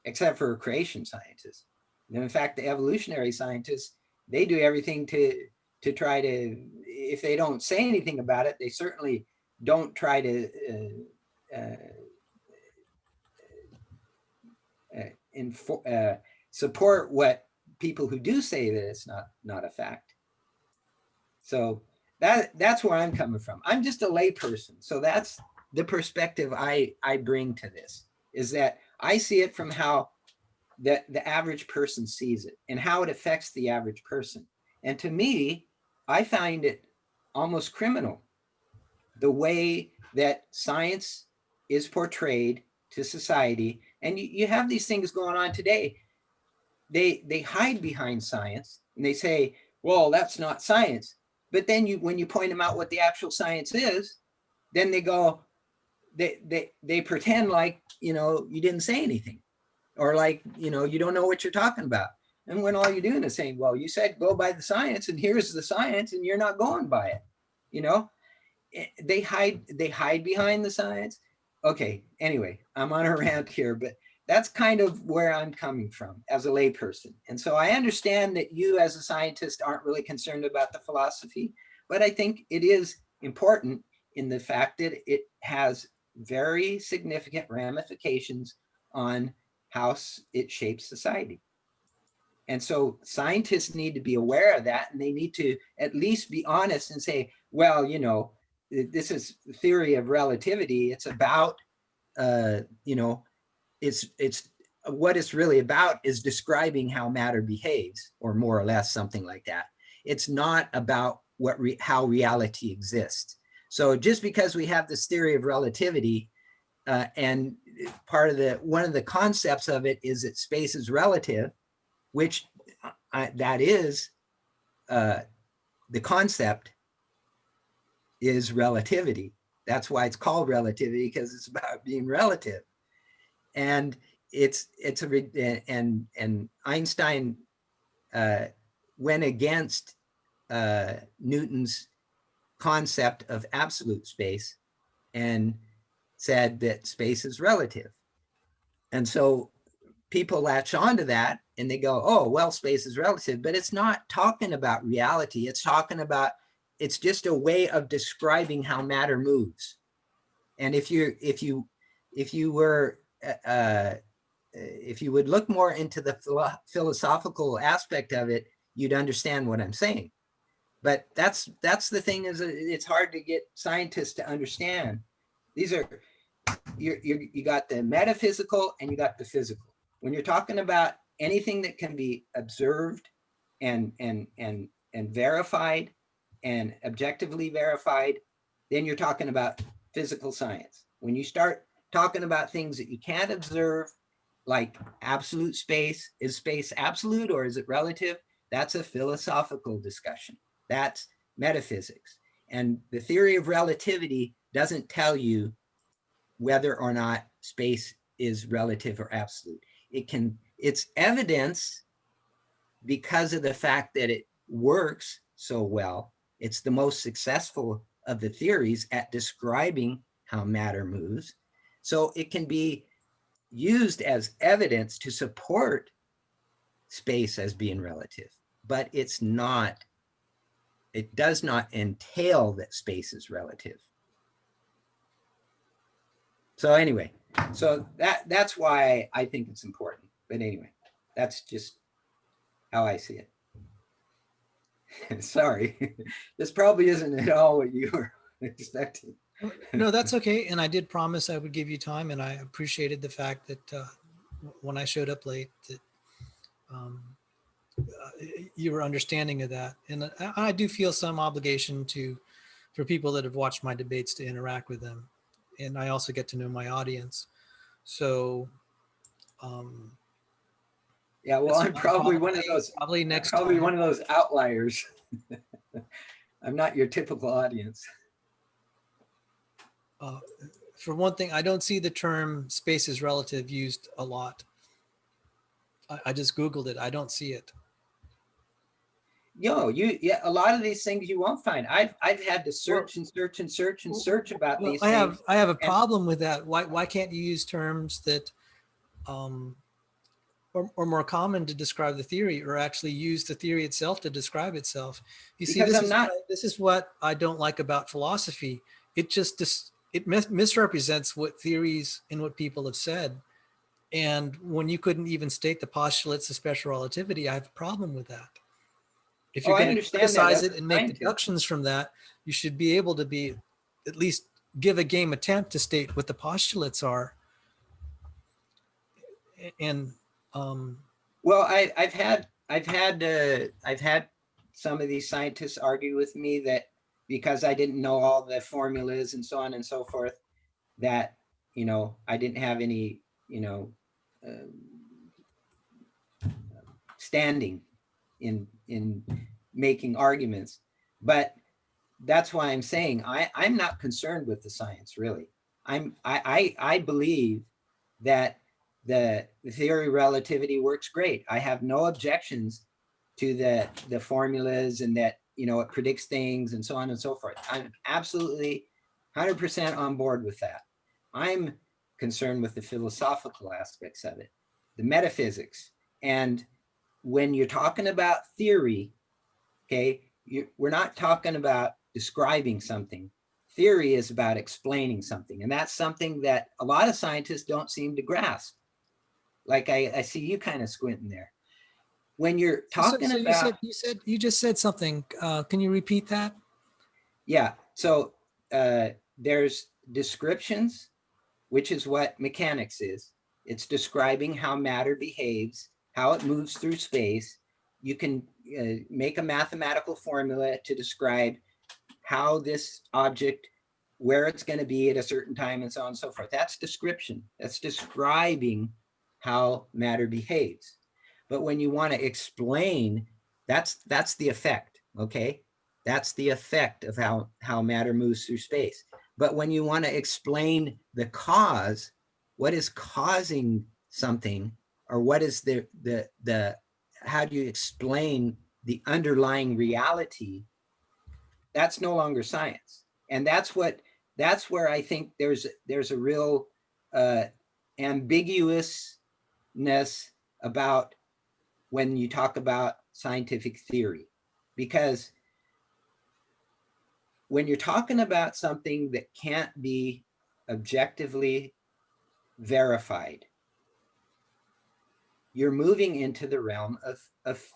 except for creation scientists. And in fact, the evolutionary scientists, they do everything to try to, if they don't say anything about it, they certainly don't try to support what people who do say that it's not a fact. So that's where I'm coming from. I'm just a layperson, so that's the perspective I bring to this, is that I see it from how the average person sees it and how it affects the average person. And to me, I find it almost criminal, the way that science is portrayed to society. And you have these things going on today. They hide behind science and they say, well, that's not science. But then when you point them out what the actual science is, then they go, they pretend like, you didn't say anything, or like, you don't know what you're talking about. And when all you're doing is saying, well, you said go by the science, and here's the science, and you're not going by it. You know, they hide behind the science. Okay, anyway, I'm on a rant here, but that's kind of where I'm coming from as a layperson. And so I understand that you as a scientist aren't really concerned about the philosophy, but I think it is important in the fact that it has very significant ramifications on how it shapes society. And so scientists need to be aware of that, and they need to at least be honest and say, well, you know, this is theory of relativity. It's about, you know, it's what it's really about is describing how matter behaves, or more or less something like that. It's not about how reality exists. So just because we have this theory of relativity, and one of the concepts of it is that space is relative, which that is the concept is relativity. That's why it's called relativity, because it's about being relative. And and Einstein went against Newton's concept of absolute space and said that space is relative. And so people latch onto that and they go, oh, well, space is relative, but it's not talking about reality. It's just a way of describing how matter moves. And if you would look more into the philosophical aspect of it, you'd understand what I'm saying. But that's the thing, is it's hard to get scientists to understand. These are, you got the metaphysical and you got the physical. When you're talking about anything that can be observed and verified and objectively verified, then you're talking about physical science. When you start talking about things that you can't observe, like absolute space, is space absolute or is it relative? That's a philosophical discussion. That's metaphysics. And the theory of relativity doesn't tell you whether or not space is relative or absolute. It's evidence because of the fact that it works so well. It's the most successful of the theories at describing how matter moves. So it can be used as evidence to support space as being relative, but it does not entail that space is relative. So anyway, so that's why I think it's important. But anyway, that's just how I see it. Sorry, this probably isn't at all what you were expecting. No, that's okay. And I did promise I would give you time, and I appreciated the fact that when I showed up late, that you were understanding of that. And I do feel some obligation for people that have watched my debates to interact with them. And I also get to know my audience. So, yeah, well, I'm probably one of those. Probably next. Probably one of those outliers. I'm not your typical audience. For one thing, I don't see the term space is relative used a lot. I just Googled it. I don't see it. Yeah, a lot of these things you won't find. I've had to search and search and search and search about these things. I have a problem with that. Why can't you use terms that or more common to describe the theory, or actually use the theory itself to describe itself? You see, this is what I don't like about philosophy. It misrepresents what theories and what people have said. And when you couldn't even state the postulates of special relativity, I have a problem with that. If you're going to criticize it and make deductions from that, you should be able to at least give a game attempt to state what the postulates are. And well, I've had some of these scientists argue with me that because I didn't know all the formulas and so on and so forth, that I didn't have any standing in making arguments. But that's why I'm saying I'm not concerned with the science, really. I believe that the theory of relativity works great. I have no objections to the formulas and that, you know, it predicts things and so on and so forth. I'm absolutely 100% on board with that. I'm concerned with the philosophical aspects of it, the metaphysics. And when you're talking about theory, okay, we're not talking about describing something. Theory is about explaining something. And that's something that a lot of scientists don't seem to grasp. Like I see you kind of squinting there. When you're talking about, you just said something. Can you repeat that? yeah. So there's descriptions, which is what mechanics is. It's describing how matter behaves, how it moves through space. You can make a mathematical formula to describe how this object, where it's going to be at a certain time, and so on and so forth. That's description. That's describing how matter behaves. But when you want to explain, that's the effect, okay? That's the effect of how matter moves through space. But when you want to explain the cause, what is causing something, or what is the how do you explain the underlying reality, that's no longer science. And that's where I think there's a real ambiguousness about when you talk about scientific theory, because when you're talking about something that can't be objectively verified, you're moving into the realm of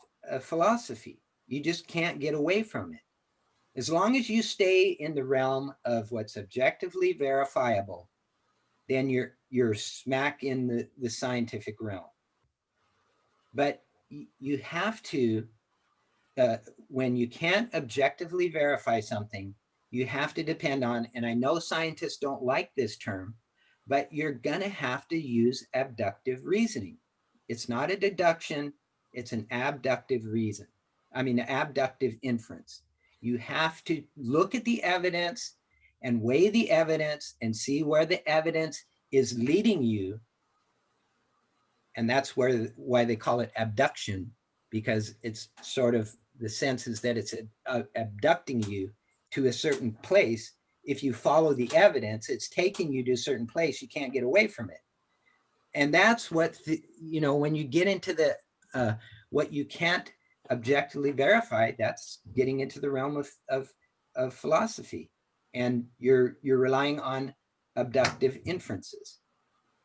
philosophy. You just can't get away from it. As long as you stay in the realm of what's objectively verifiable, then you're smack in the scientific realm. But you have to, when you can't objectively verify something, you have to depend on, and I know scientists don't like this term, but you're gonna have to use abductive reasoning. It's not a deduction, it's an abductive reason. I mean, abductive inference. You have to look at the evidence and weigh the evidence and see where the evidence is leading you. And that's why they call it abduction, because it's sort of, the sense is that it's abducting you to a certain place. If you follow the evidence, it's taking you to a certain place. You can't get away from it. And that's what, when you get into the, what you can't objectively verify, that's getting into the realm of philosophy. And you're relying on abductive inferences.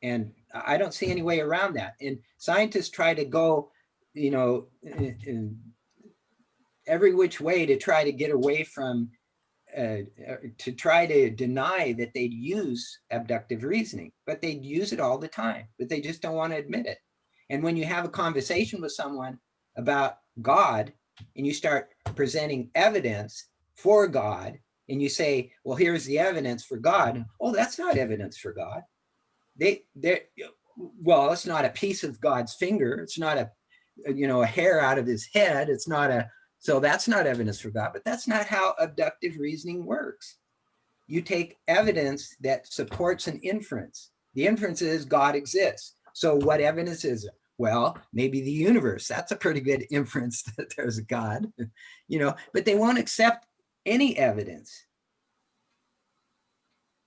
And I don't see any way around that. And scientists try to go, in every which way to try to get away from, to try to deny that they'd use abductive reasoning, but they'd use it all the time, but they just don't want to admit it. And when you have a conversation with someone about God and you start presenting evidence for God and you say, well, here's the evidence for God. Oh, that's not evidence for God. Well, it's not a piece of God's finger. It's not a hair out of his head. It's not so that's not evidence for God, but that's not how abductive reasoning works. You take evidence that supports an inference. The inference is God exists. So what evidence is it? Well, maybe the universe. That's a pretty good inference that there's a God, but they won't accept any evidence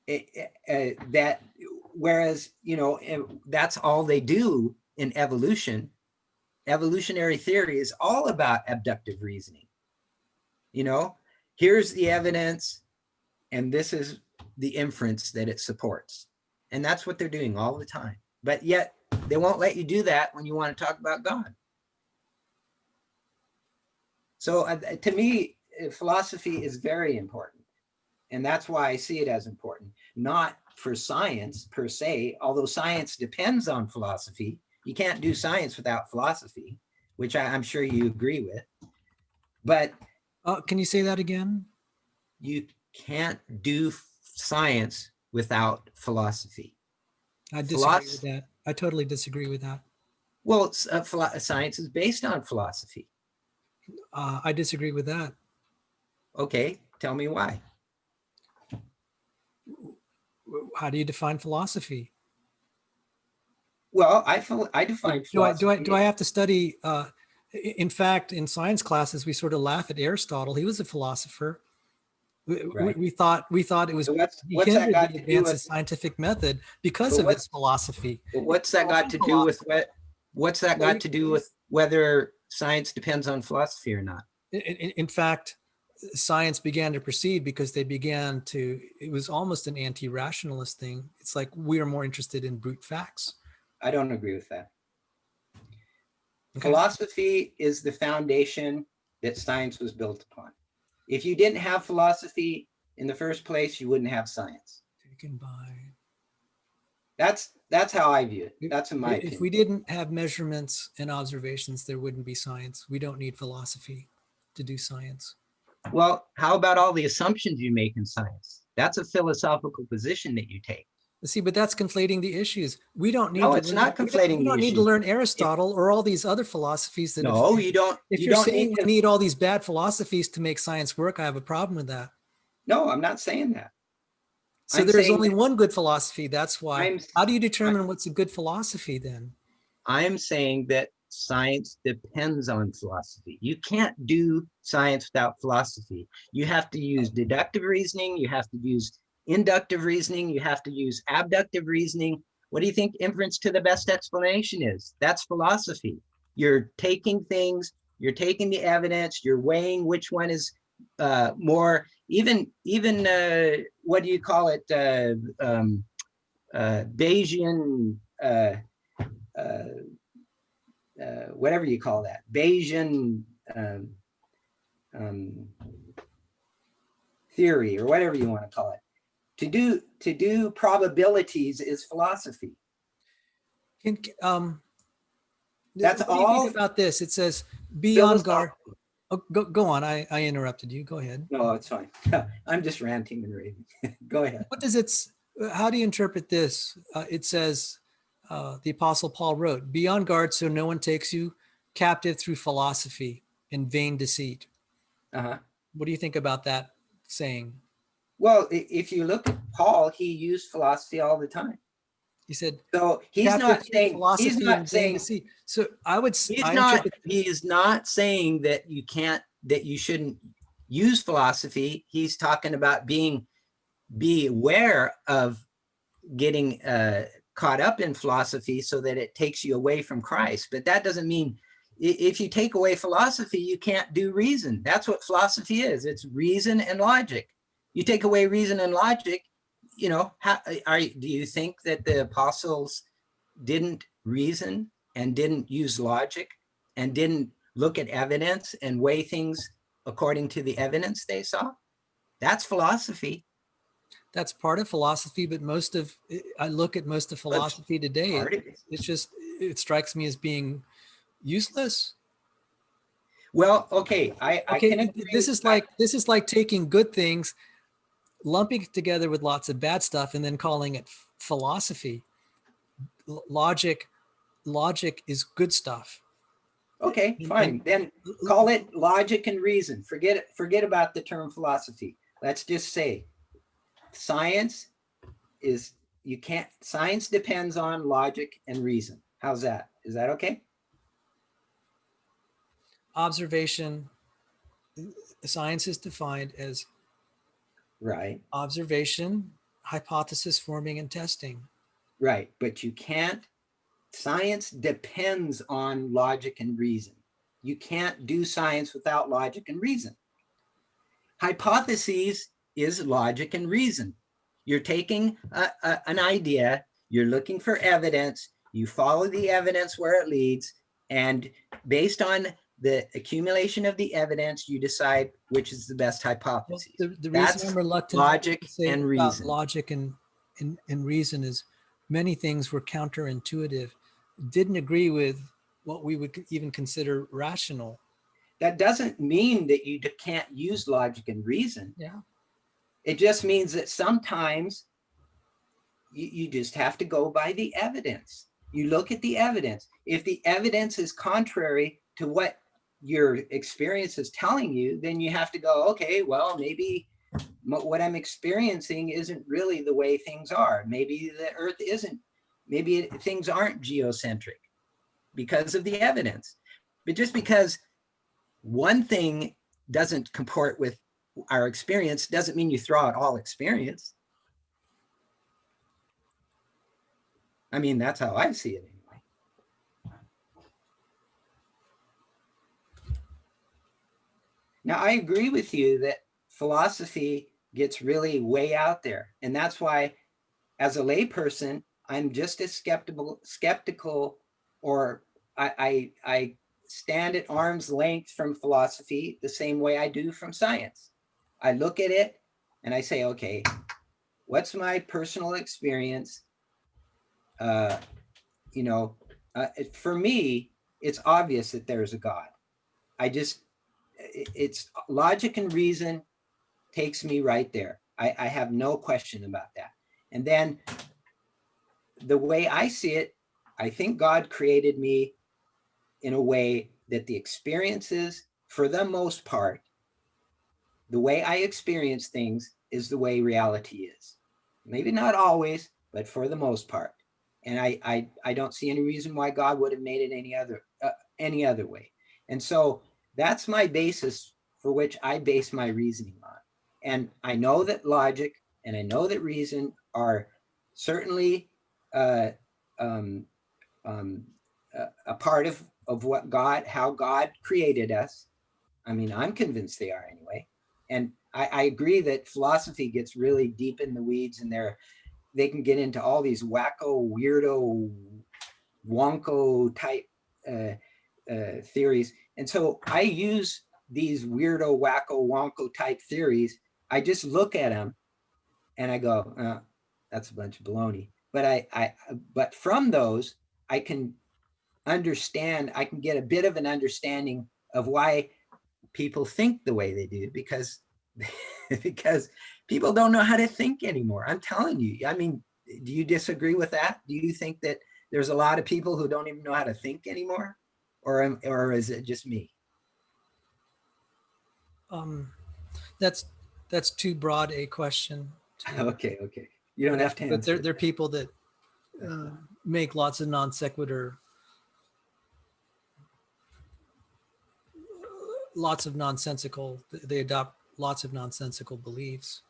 that, whereas, that's all they do in evolution. Evolutionary theory is all about abductive reasoning. Here's the evidence, and this is the inference that it supports. And that's what they're doing all the time. But yet they won't let you do that when you want to talk about God. So to me, philosophy is very important. And that's why I see it as important, not for science per se, although science depends on philosophy. You can't do science without philosophy, which I'm sure you agree with. But can you say that again? You can't do science without philosophy. I disagree with that. I totally disagree with that. Well, science is based on philosophy. I disagree with that. Okay, tell me why. How do you define philosophy? Well, I define philosophy. Do I have to study? In fact, in science classes, we sort of laugh at Aristotle. He was a philosopher. Right. We thought it was So he what's that hindered got the to do advance with? of scientific method because But of his what's philosophy. but what's that Well, got I'm to a do with philosopher. what's that got to do with whether science depends on philosophy or not? In fact, science began to proceed because they began to. It was almost an anti-rationalist thing. It's like we are more interested in brute facts. I don't agree with that. Okay. Philosophy is the foundation that science was built upon. If you didn't have philosophy in the first place, you wouldn't have science. Taken by. That's how I view it. That's in my If opinion. we didn't have measurements and observations, there wouldn't be science. We don't need philosophy to do science. Well, how about all the assumptions you make in science? That's a philosophical position that you take. See, but that's conflating the issues. We don't need No, to it's learn, not we conflating the don't need to issues. learn Aristotle or all these other philosophies that have No, failed. you don't. If You you're don't saying need we to. need all these bad philosophies to make science work, I have a problem with that. No, I'm not saying that. So I'm there's saying only that one good philosophy. That's why. I'm How do you I- determine what's a good philosophy then? I'm saying that science depends on philosophy. You can't do science without philosophy. You have to use deductive reasoning. You have to use inductive reasoning. You have to use abductive reasoning. What do you think inference to the best explanation is? That's philosophy. You're taking things, you're taking the evidence, you're weighing which one is more, even what do you call it? Bayesian, whatever you call that, Bayesian um, theory, or whatever you want to call it. To do probabilities is philosophy. That's What do you all think about this? It says, be on guard. philosophical. Oh, go on. I interrupted you. Go ahead. No, it's fine. I'm just ranting and raving. Go ahead. What does it, how do you interpret this? It says, the Apostle Paul wrote, be on guard so no one takes you captive through philosophy and vain deceit. Uh-huh. What do you think about that saying? Well, if you look at Paul, he used philosophy all the time. He said, So captive through philosophy and vain deceit. So he is not saying that you can't, that you shouldn't use philosophy. He's talking about be aware of getting caught up in philosophy so that it takes you away from Christ. But that doesn't mean if you take away philosophy, you can't do reason. That's what philosophy is. It's reason and logic. You take away reason and logic, you know, do you think that the apostles didn't reason and didn't use logic and didn't look at evidence and weigh things according to the evidence they saw? That's philosophy. That's part of philosophy, but I look at most of philosophy today. It's just, it strikes me as being useless. Well, okay, I can agree. This is like taking good things, lumping it together with lots of bad stuff, and then calling it philosophy. Logic is good stuff. Okay, fine. Then call it logic and reason. Forget about the term philosophy. Let's just say science is, science depends on logic and reason. How's that? Is that okay? Observation, science is defined as right, observation, hypothesis forming, and testing. Right, but you can't, science depends on logic and reason. You can't do science without logic and reason. Hypotheses is logic and reason. You're taking an idea, you're looking for evidence, you follow the evidence where it leads, and based on the accumulation of the evidence, you decide which is the best hypothesis. Well, the That's reason I'm reluctant logic to say and about reason. logic and reason is many things were counterintuitive, didn't agree with what we would even consider rational. That doesn't mean that you can't use logic and reason. Yeah. It just means that sometimes you just have to go by the evidence. You look at the evidence. If the evidence is contrary to what your experience is telling you, then you have to go, okay, well, maybe what I'm experiencing isn't really the way things are. Maybe the earth isn't, maybe things aren't geocentric because of the evidence. But just because one thing doesn't comport with our experience doesn't mean you throw out all experience. I mean, that's how I see it anyway. Now, I agree with you that philosophy gets really way out there. And that's why, as a layperson, I'm just as skeptical, or I stand at arm's length from philosophy the same way I do from science. I look at it and I say, okay, what's my personal experience? For me, it's obvious that there's a God. It's logic and reason takes me right there. I have no question about that. And then the way I see it, I think God created me in a way that the experiences, for the most part, the way I experience things is the way reality is. Maybe not always, but for the most part. And I don't see any reason why God would have made it any other way. And so that's my basis for which I base my reasoning on. And I know that logic and I know that reason are certainly a part of how God created us. I mean, I'm convinced they are anyway. And I agree that philosophy gets really deep in the weeds, and they can get into all these wacko, weirdo, wonko type theories. And so I use these weirdo, wacko, wonko type theories. I just look at them and I go, that's a bunch of baloney. But from those, I can understand, I can get a bit of an understanding of why people think the way they do, because people don't know how to think anymore. I'm telling you. I mean, do you disagree with that? Do you think that there's a lot of people who don't even know how to think anymore? Or is it just me? That's too broad a question. Okay. You don't have to answer. But there are people that make lots of non sequitur, lots of nonsensical. They adopt lots of nonsensical beliefs.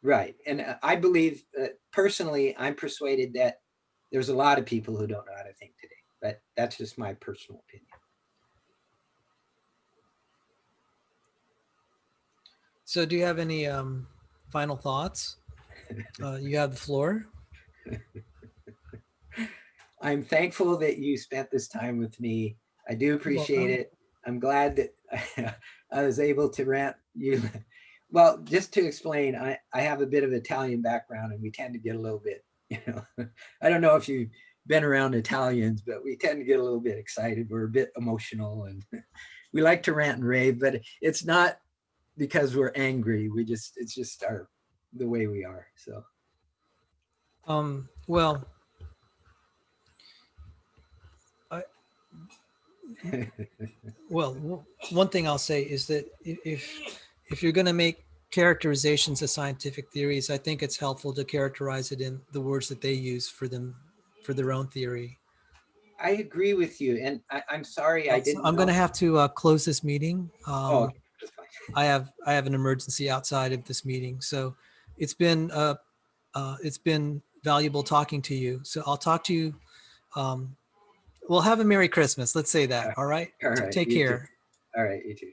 Right, and I believe personally, I'm persuaded that there's a lot of people who don't know how to think today. But that's just my personal opinion. So do you have any final thoughts? You have the floor. I'm thankful that you spent this time with me. I do appreciate it. I'm glad that I was able to rant you. Well, just to explain, I have a bit of Italian background, and we tend to get a little bit, I don't know if you've been around Italians, but we tend to get a little bit excited. We're a bit emotional, and we like to rant and rave, but it's not because we're angry. It's just the way we are. So, well, one thing I'll say is that if you're going to make characterizations of scientific theories, I think it's helpful to characterize it in the words that they use for their own theory. I agree with you, and I'm sorry I didn't. I'm going to have to close this meeting. Okay, that's fine. I have an emergency outside of this meeting, so it's been valuable talking to you. So I'll talk to you. We'll have a Merry Christmas. Let's say that. All right. All right. Take care. Too. All right. You too.